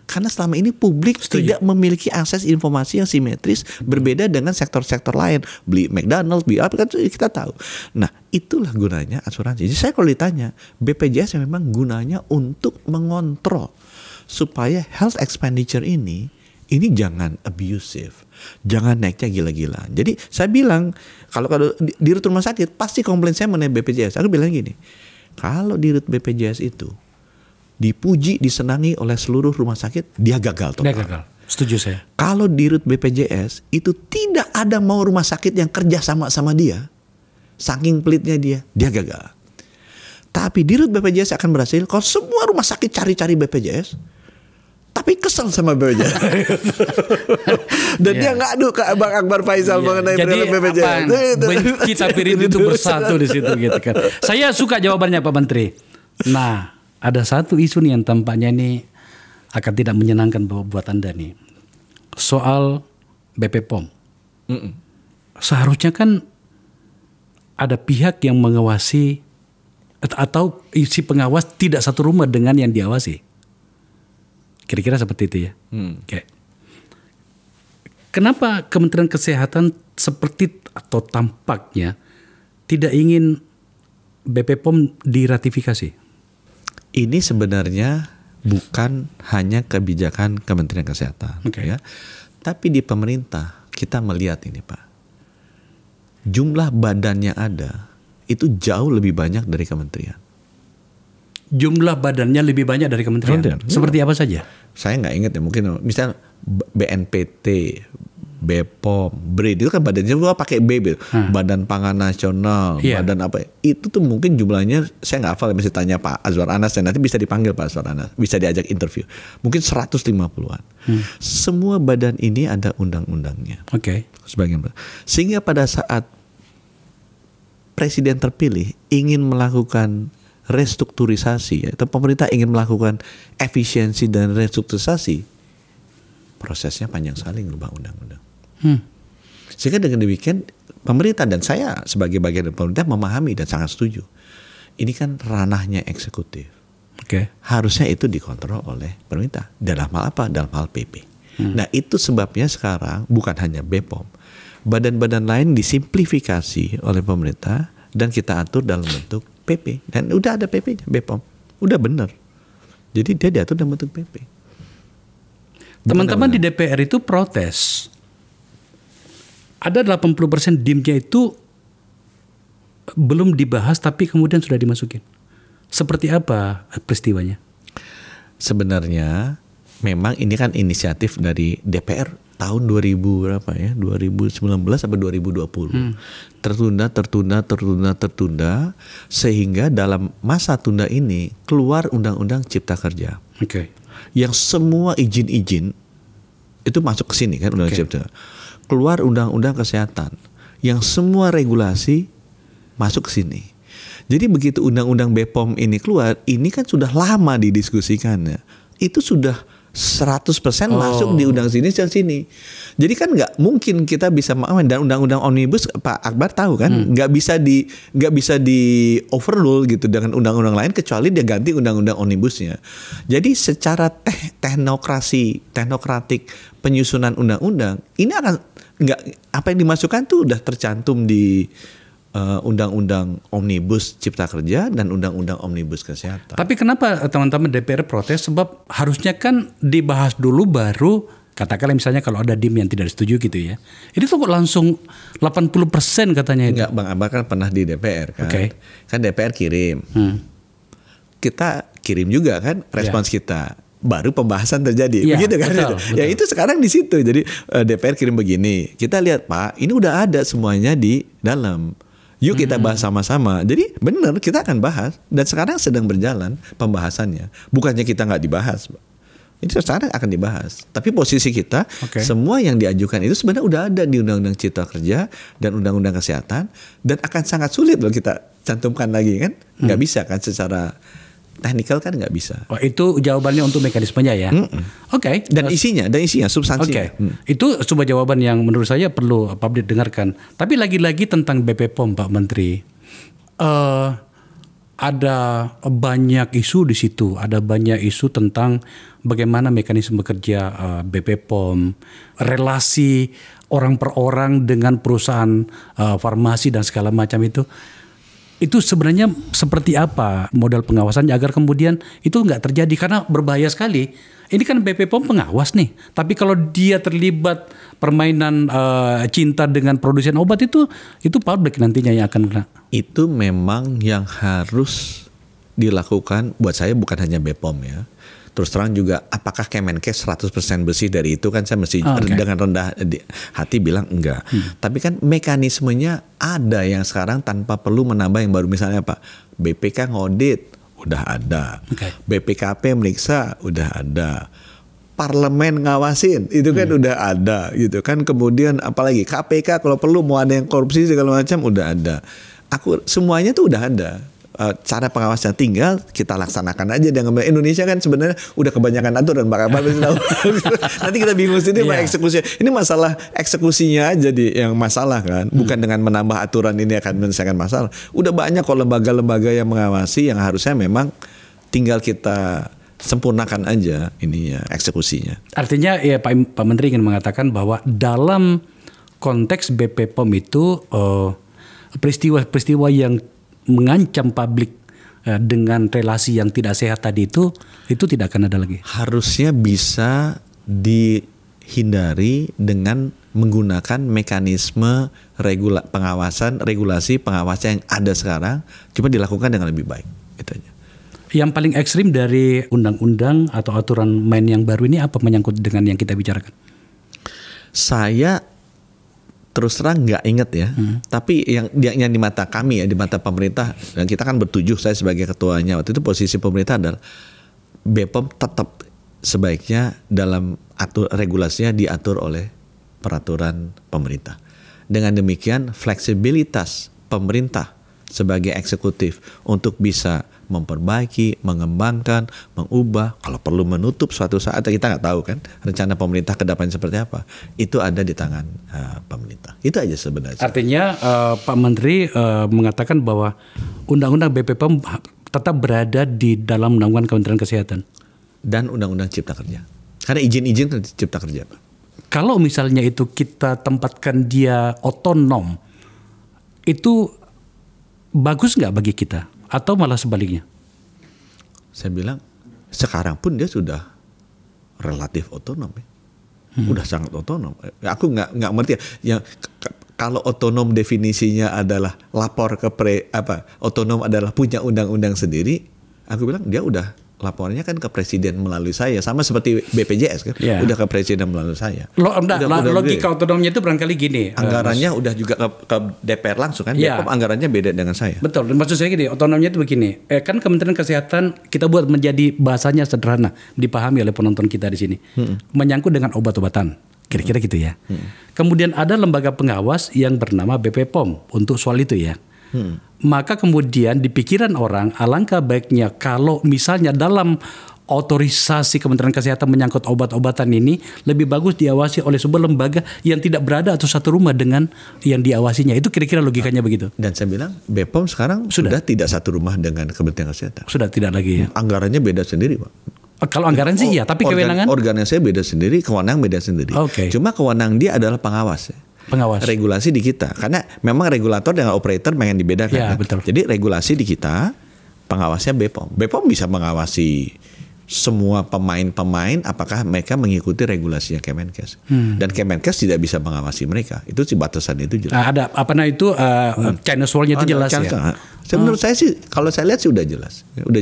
Karena selama ini publik tidak memiliki akses informasi yang simetris, berbeda dengan sektor-sektor lain. Beli McDonald's, beli apa kan kita tahu. Nah, itulah gunanya asuransi. Jadi saya kalau ditanya, BPJS yang memang gunanya untuk mengontrol supaya health expenditure ini jangan abusive. Jangan naiknya gila-gilaan. Jadi saya bilang, kalau di rut rumah sakit pasti komplain saya mengenai BPJS. Aku bilang gini, kalau di rut BPJS itu dipuji, disenangi oleh seluruh rumah sakit, dia gagal total. Dia gagal. Setuju saya. Kalau di Dirut BPJS itu tidak ada mau rumah sakit yang kerja sama dia. Saking pelitnya dia gagal. Tapi Dirut BPJS akan berhasil kalau semua rumah sakit cari-cari BPJS, tapi kesel sama BPJS. Dan dia ngadu ke Bang Akbar Faisal mengenai BPJS. Benci tapi rindu itu bersatu di situ gitu kan. Saya suka jawabannya Pak Menteri. Nah, ada satu isu nih yang tampaknya ini akan tidak menyenangkan buat Anda nih. Soal BP POM. Seharusnya kan ada pihak yang mengawasi atau isi pengawas tidak satu rumah dengan yang diawasi. Kira-kira seperti itu ya. Oke. Kenapa Kementerian Kesehatan seperti atau tampaknya tidak ingin BP POM diratifikasi? Ini sebenarnya bukan hanya kebijakan Kementerian Kesehatan, ya. Tapi di pemerintah kita melihat ini, Pak. Jumlah badannya ada itu jauh lebih banyak dari kementerian. Jumlah badannya lebih banyak dari kementerian. Seperti apa saja? Saya nggak ingat ya, mungkin misal BNPT, BPOM, BRID itu kan badannya juga pakai B, Badan Pangan Nasional, badan apa? Itu tuh mungkin jumlahnya saya nggak hafal, mesti tanya Pak Azwar Anas dan nanti bisa dipanggil Pak Azwar Anas, bisa diajak interview. Mungkin 150-an. Semua badan ini ada undang-undangnya. Sebagian. Sehingga pada saat presiden terpilih ingin melakukan restrukturisasi, atau pemerintah ingin melakukan efisiensi dan restrukturisasi, prosesnya panjang sekali ngubah undang-undang. Sehingga dengan demikian pemerintah dan saya sebagai bagian dari pemerintah memahami dan sangat setuju. Ini kan ranahnya eksekutif. Harusnya itu dikontrol oleh pemerintah. Dalam hal apa? Dalam hal PP. Nah itu sebabnya sekarang bukan hanya BPOM. Badan-badan lain disimplifikasi oleh pemerintah dan kita atur dalam bentuk PP. Dan udah ada PP-nya BPOM. Udah benar. Jadi dia diatur dalam bentuk PP. Teman-teman di DPR itu protes. Ada 80% DIM-nya itu belum dibahas tapi kemudian sudah dimasukin. Seperti apa peristiwanya? Sebenarnya memang ini kan inisiatif dari DPR tahun 2000 berapa ya? 2019 sampai 2020. Tertunda sehingga dalam masa tunda ini keluar Undang-Undang Cipta Kerja. Yang semua izin-izin itu masuk ke sini kan Undang-Undang Cipta. Keluar Undang-Undang Kesehatan yang semua regulasi masuk ke sini. Jadi begitu Undang-Undang BPOM ini keluar, ini kan sudah lama didiskusikannya. Itu sudah 100% masuk di undang sini dan sini. Jadi kan nggak mungkin kita bisa dan undang-undang omnibus Pak Akbar tahu kan nggak bisa di overrule gitu dengan undang-undang lain kecuali dia ganti undang-undang omnibusnya. Jadi secara teknokratik penyusunan undang-undang ini akan apa yang dimasukkan tuh udah tercantum di Undang-Undang Omnibus Cipta Kerja dan Undang-Undang Omnibus Kesehatan. Tapi kenapa teman-teman DPR protes? Sebab harusnya kan dibahas dulu baru, katakanlah misalnya kalau ada DIM yang tidak setuju gitu ya. Ini tuh kok langsung 80% katanya itu. Enggak, Bang Akbar kan pernah di DPR kan. Kan DPR kirim. Kita kirim juga kan respons kita. Baru pembahasan terjadi, begitu kan? Betul. Ya itu sekarang di situ. Jadi DPR kirim begini. Kita lihat Pak, ini udah ada semuanya di dalam. Yuk kita bahas sama-sama. Jadi benar kita akan bahas dan sekarang sedang berjalan pembahasannya. Bukannya kita nggak dibahas, ini sekarang akan dibahas. Tapi posisi kita semua yang diajukan itu sebenarnya udah ada di Undang-Undang Cipta Kerja dan Undang-Undang Kesehatan dan akan sangat sulit loh kita cantumkan lagi kan? Nggak bisa kan secara teknikal kan nggak bisa. Itu jawabannya untuk mekanismenya ya. Dan isinya substansinya. Itu sebuah jawaban yang menurut saya perlu publik dengarkan. Tapi lagi-lagi tentang BP POM Pak Menteri, ada banyak isu di situ. Ada banyak isu tentang bagaimana mekanisme kerja BP POM, relasi orang per orang dengan perusahaan farmasi dan segala macam itu. Itu sebenarnya seperti apa modal pengawasannya agar kemudian itu nggak terjadi karena berbahaya sekali. Ini kan BP POM pengawas nih, tapi kalau dia terlibat permainan cinta dengan produsen obat itu publik nantinya yang akan kena. Itu memang yang harus dilakukan buat saya bukan hanya BPOM ya, Terus terang juga apakah Kemenkes 100% bersih dari itu kan saya mesti dengan rendah hati bilang enggak. Tapi kan mekanismenya ada yang sekarang tanpa perlu menambah yang baru. Misalnya Pak, BPK ngaudit udah ada. BPKP meriksa udah ada. Parlemen ngawasin itu kan udah ada gitu kan. Kemudian apalagi KPK kalau perlu mau ada yang korupsi segala macam udah ada. Semuanya tuh udah ada. Cara pengawasnya tinggal kita laksanakan aja. Dengan Indonesia kan sebenarnya udah kebanyakan aturan Pak Kabar. Nanti kita bingung sendiri eksekusi. Ini masalah eksekusinya aja yang masalah kan. Bukan dengan menambah aturan ini akan menyelesaikan masalah. Udah banyak kok lembaga-lembaga yang mengawasi yang harusnya memang tinggal kita sempurnakan aja ininya eksekusinya. Artinya ya Pak Menteri ingin mengatakan bahwa dalam konteks BP POM itu peristiwa-peristiwa yang mengancam publik dengan relasi yang tidak sehat tadi itu tidak akan ada lagi. Harusnya bisa dihindari dengan menggunakan mekanisme regulasi pengawasan yang ada sekarang, cuma dilakukan dengan lebih baik. Gitu aja. Yang paling ekstrim dari undang-undang atau aturan main yang baru ini apa menyangkut dengan yang kita bicarakan? Saya terus terang nggak inget ya, tapi yang di mata kami ya, di mata pemerintah, dan kita kan bertujuh, saya sebagai ketuanya waktu itu posisi pemerintah adalah BPOM tetap sebaiknya dalam regulasinya diatur oleh peraturan pemerintah. Dengan demikian fleksibilitas pemerintah sebagai eksekutif untuk bisa memperbaiki, mengembangkan, mengubah, kalau perlu menutup suatu saat, kita nggak tahu kan rencana pemerintah ke depan seperti apa, itu ada di tangan pemerintah. Itu aja sebenarnya. Artinya Pak Menteri mengatakan bahwa undang-undang BPPOM tetap berada di dalam undang-undang Kementerian Kesehatan dan undang-undang Cipta Kerja, karena izin Cipta Kerja Pak. Kalau misalnya itu kita tempatkan dia otonom, itu bagus nggak bagi kita? Atau malah sebaliknya? Saya bilang sekarang pun dia sudah relatif otonom ya. Udah sangat otonom. Aku nggak ngerti ya. Kalau otonom definisinya adalah lapor ke otonom adalah punya undang-undang sendiri. Aku bilang dia udah lapornya kan ke presiden melalui saya, sama seperti BPJS kan, udah ke presiden melalui saya. Logika otonomnya itu barangkali gini. Anggarannya udah juga ke DPR langsung kan, BPOM anggarannya beda dengan saya. Betul, dan maksud saya gini, otonomnya itu begini. Kan Kementerian Kesehatan kita buat menjadi bahasanya sederhana, dipahami oleh penonton kita di sini. Menyangkut dengan obat-obatan, kira-kira gitu ya. Kemudian ada lembaga pengawas yang bernama BP POM untuk soal itu ya. Maka kemudian di pikiran orang alangkah baiknya kalau misalnya dalam otorisasi Kementerian Kesehatan menyangkut obat-obatan ini lebih bagus diawasi oleh sebuah lembaga yang tidak berada atau satu rumah dengan yang diawasinya. Itu kira-kira logikanya begitu. Dan saya bilang BPOM sekarang sudah tidak satu rumah dengan Kementerian Kesehatan. Sudah tidak lagi ya. Anggarannya beda sendiri Pak. Kalau anggaran sih iya, tapi kewenangan? Organisasinya beda sendiri, kewenangan beda sendiri. Cuma kewenangan dia adalah pengawas ya. Regulasi di kita, karena memang regulator dengan operator pengen dibedakan. Ya, betul. Jadi regulasi di kita, pengawasnya BPOM. BPOM bisa mengawasi semua pemain-pemain apakah mereka mengikuti regulasinya Kemenkes. Dan Kemenkes tidak bisa mengawasi mereka. Itu sih batasan itu jelas. Ada China wall-nya itu jelas ya. Menurut saya sih, kalau saya lihat sih udah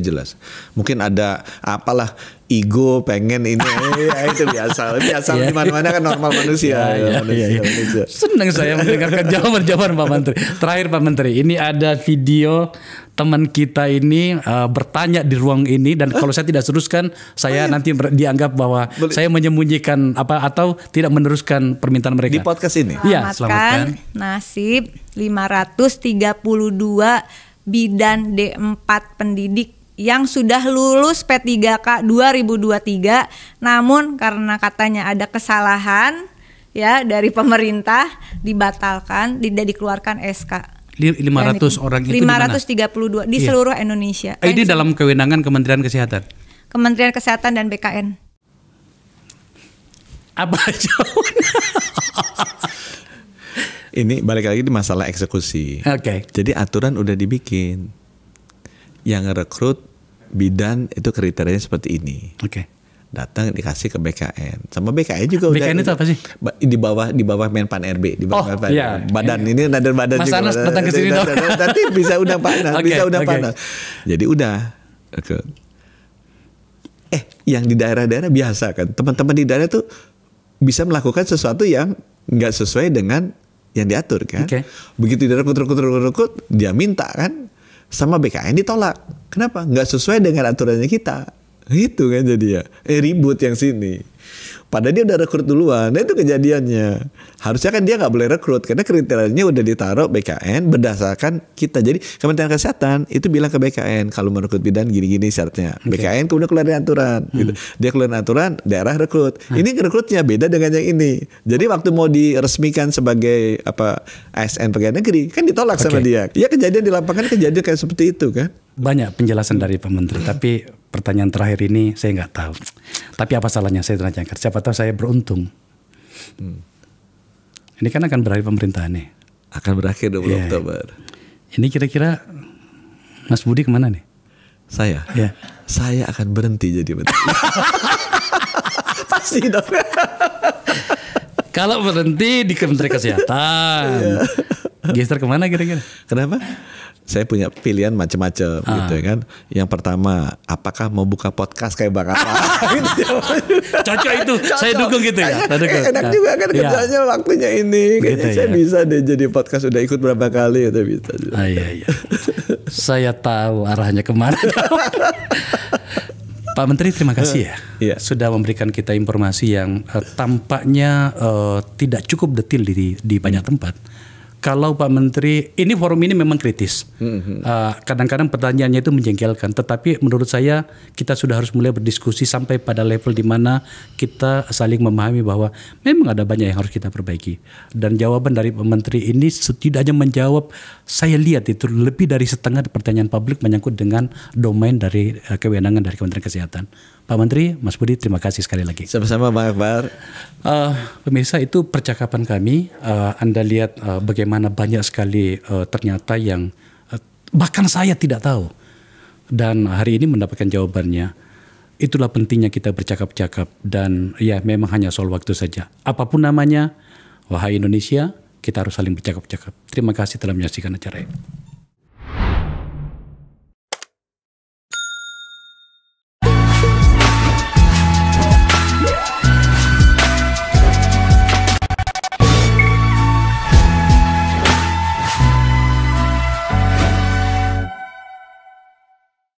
jelas. Mungkin ada apalah ego pengen ini itu biasa di mana-mana kan normal manusia. Senang saya mendengarkan jawaban Pak Menteri. Terakhir Pak Menteri, ini ada video teman kita ini bertanya di ruang ini, dan kalau saya tidak teruskan saya nanti dianggap bahwa saya menyembunyikan atau tidak meneruskan permintaan mereka di podcast ini. Iya, selamatkan nasib 532 bidan D4 pendidik yang sudah lulus P3K 2023, namun karena katanya ada kesalahan ya dari pemerintah dibatalkan, tidak dikeluarkan SK. 500 orang itu 532 di seluruh Indonesia. Ini dalam kewenangan Kementerian Kesehatan. Kementerian Kesehatan dan BKN. Apa jawabannya? Ini balik lagi di masalah eksekusi. Jadi aturan udah dibikin. Yang rekrut bidan itu kriterianya seperti ini. Datang dikasih ke BKN. Sama BKN juga BKN itu apa sih? Di bawah Menpan RB, di bawah badan ini ada badan Mas juga. Anas datang ke sini dong. Nanti bisa undang Panas, Jadi udah yang di daerah-daerah biasa kan. Teman-teman di daerah tuh bisa melakukan sesuatu yang nggak sesuai dengan yang diatur kan. Begitu dia rekrut, dia minta kan. Sama BKN ditolak. Kenapa? Nggak sesuai dengan aturannya kita. Gitu kan jadi ya. Ribut yang sini. Padahal dia udah rekrut duluan. Nah itu kejadiannya. Harusnya kan dia nggak boleh rekrut. Karena kriterianya udah ditaruh BKN berdasarkan kita. Jadi Kementerian Kesehatan itu bilang ke BKN. Kalau merekrut bidan gini-gini syaratnya. BKN kemudian keluarin aturan. Gitu. Dia keluarin aturan, daerah rekrut. Ini rekrutnya beda dengan yang ini. Jadi waktu mau diresmikan sebagai ASN pegawai negeri. Kan ditolak sama dia. Ya kejadian di lapangan kejadian kayak seperti itu kan. Banyak penjelasan dari Pak Menteri. Tapi pertanyaan terakhir ini saya nggak tahu. Tapi apa salahnya saya tanyakan? Siapa tahu saya beruntung. Ini kan akan berakhir pemerintahan nih. Akan berakhir 20 Oktober. Ini kira-kira Mas Budi kemana nih? Saya? Saya akan berhenti jadi menteri. Pasti dong. Kalau berhenti di Kementerian Kesehatan, geser kemana kira-kira? Kenapa? Saya punya pilihan macam-macam gitu kan. Yang pertama, apakah mau buka podcast kayak Bang Apa? Cocok itu. Saya dukung gitu ya. Enak juga kan kerjanya waktunya ini. Kayaknya saya bisa deh jadi podcast, udah ikut berapa kali udah bisa. Iya. Saya tahu arahnya kemana. Pak Menteri terima kasih ya. Sudah memberikan kita informasi yang tampaknya tidak cukup detail di banyak tempat. Kalau Pak Menteri, ini forum ini memang kritis. Kadang-kadang pertanyaannya itu menjengkelkan. Tetapi menurut saya kita sudah harus mulai berdiskusi sampai pada level di mana kita saling memahami bahwa memang ada banyak yang harus kita perbaiki. Dan jawaban dari Pak Menteri ini setidaknya menjawab, saya lihat itu lebih dari setengah pertanyaan publik menyangkut dengan domain dari kewenangan dari Kementerian Kesehatan. Pak Menteri, Mas Budi, terima kasih sekali lagi. Sama-sama Bang Akbar. Pemirsa, itu percakapan kami. Anda lihat bagaimana banyak sekali ternyata yang bahkan saya tidak tahu. Dan hari ini mendapatkan jawabannya. Itulah pentingnya kita bercakap-cakap. Dan ya memang hanya soal waktu saja. Apapun namanya, wahai Indonesia, kita harus saling bercakap-cakap. Terima kasih telah menyaksikan acara ini.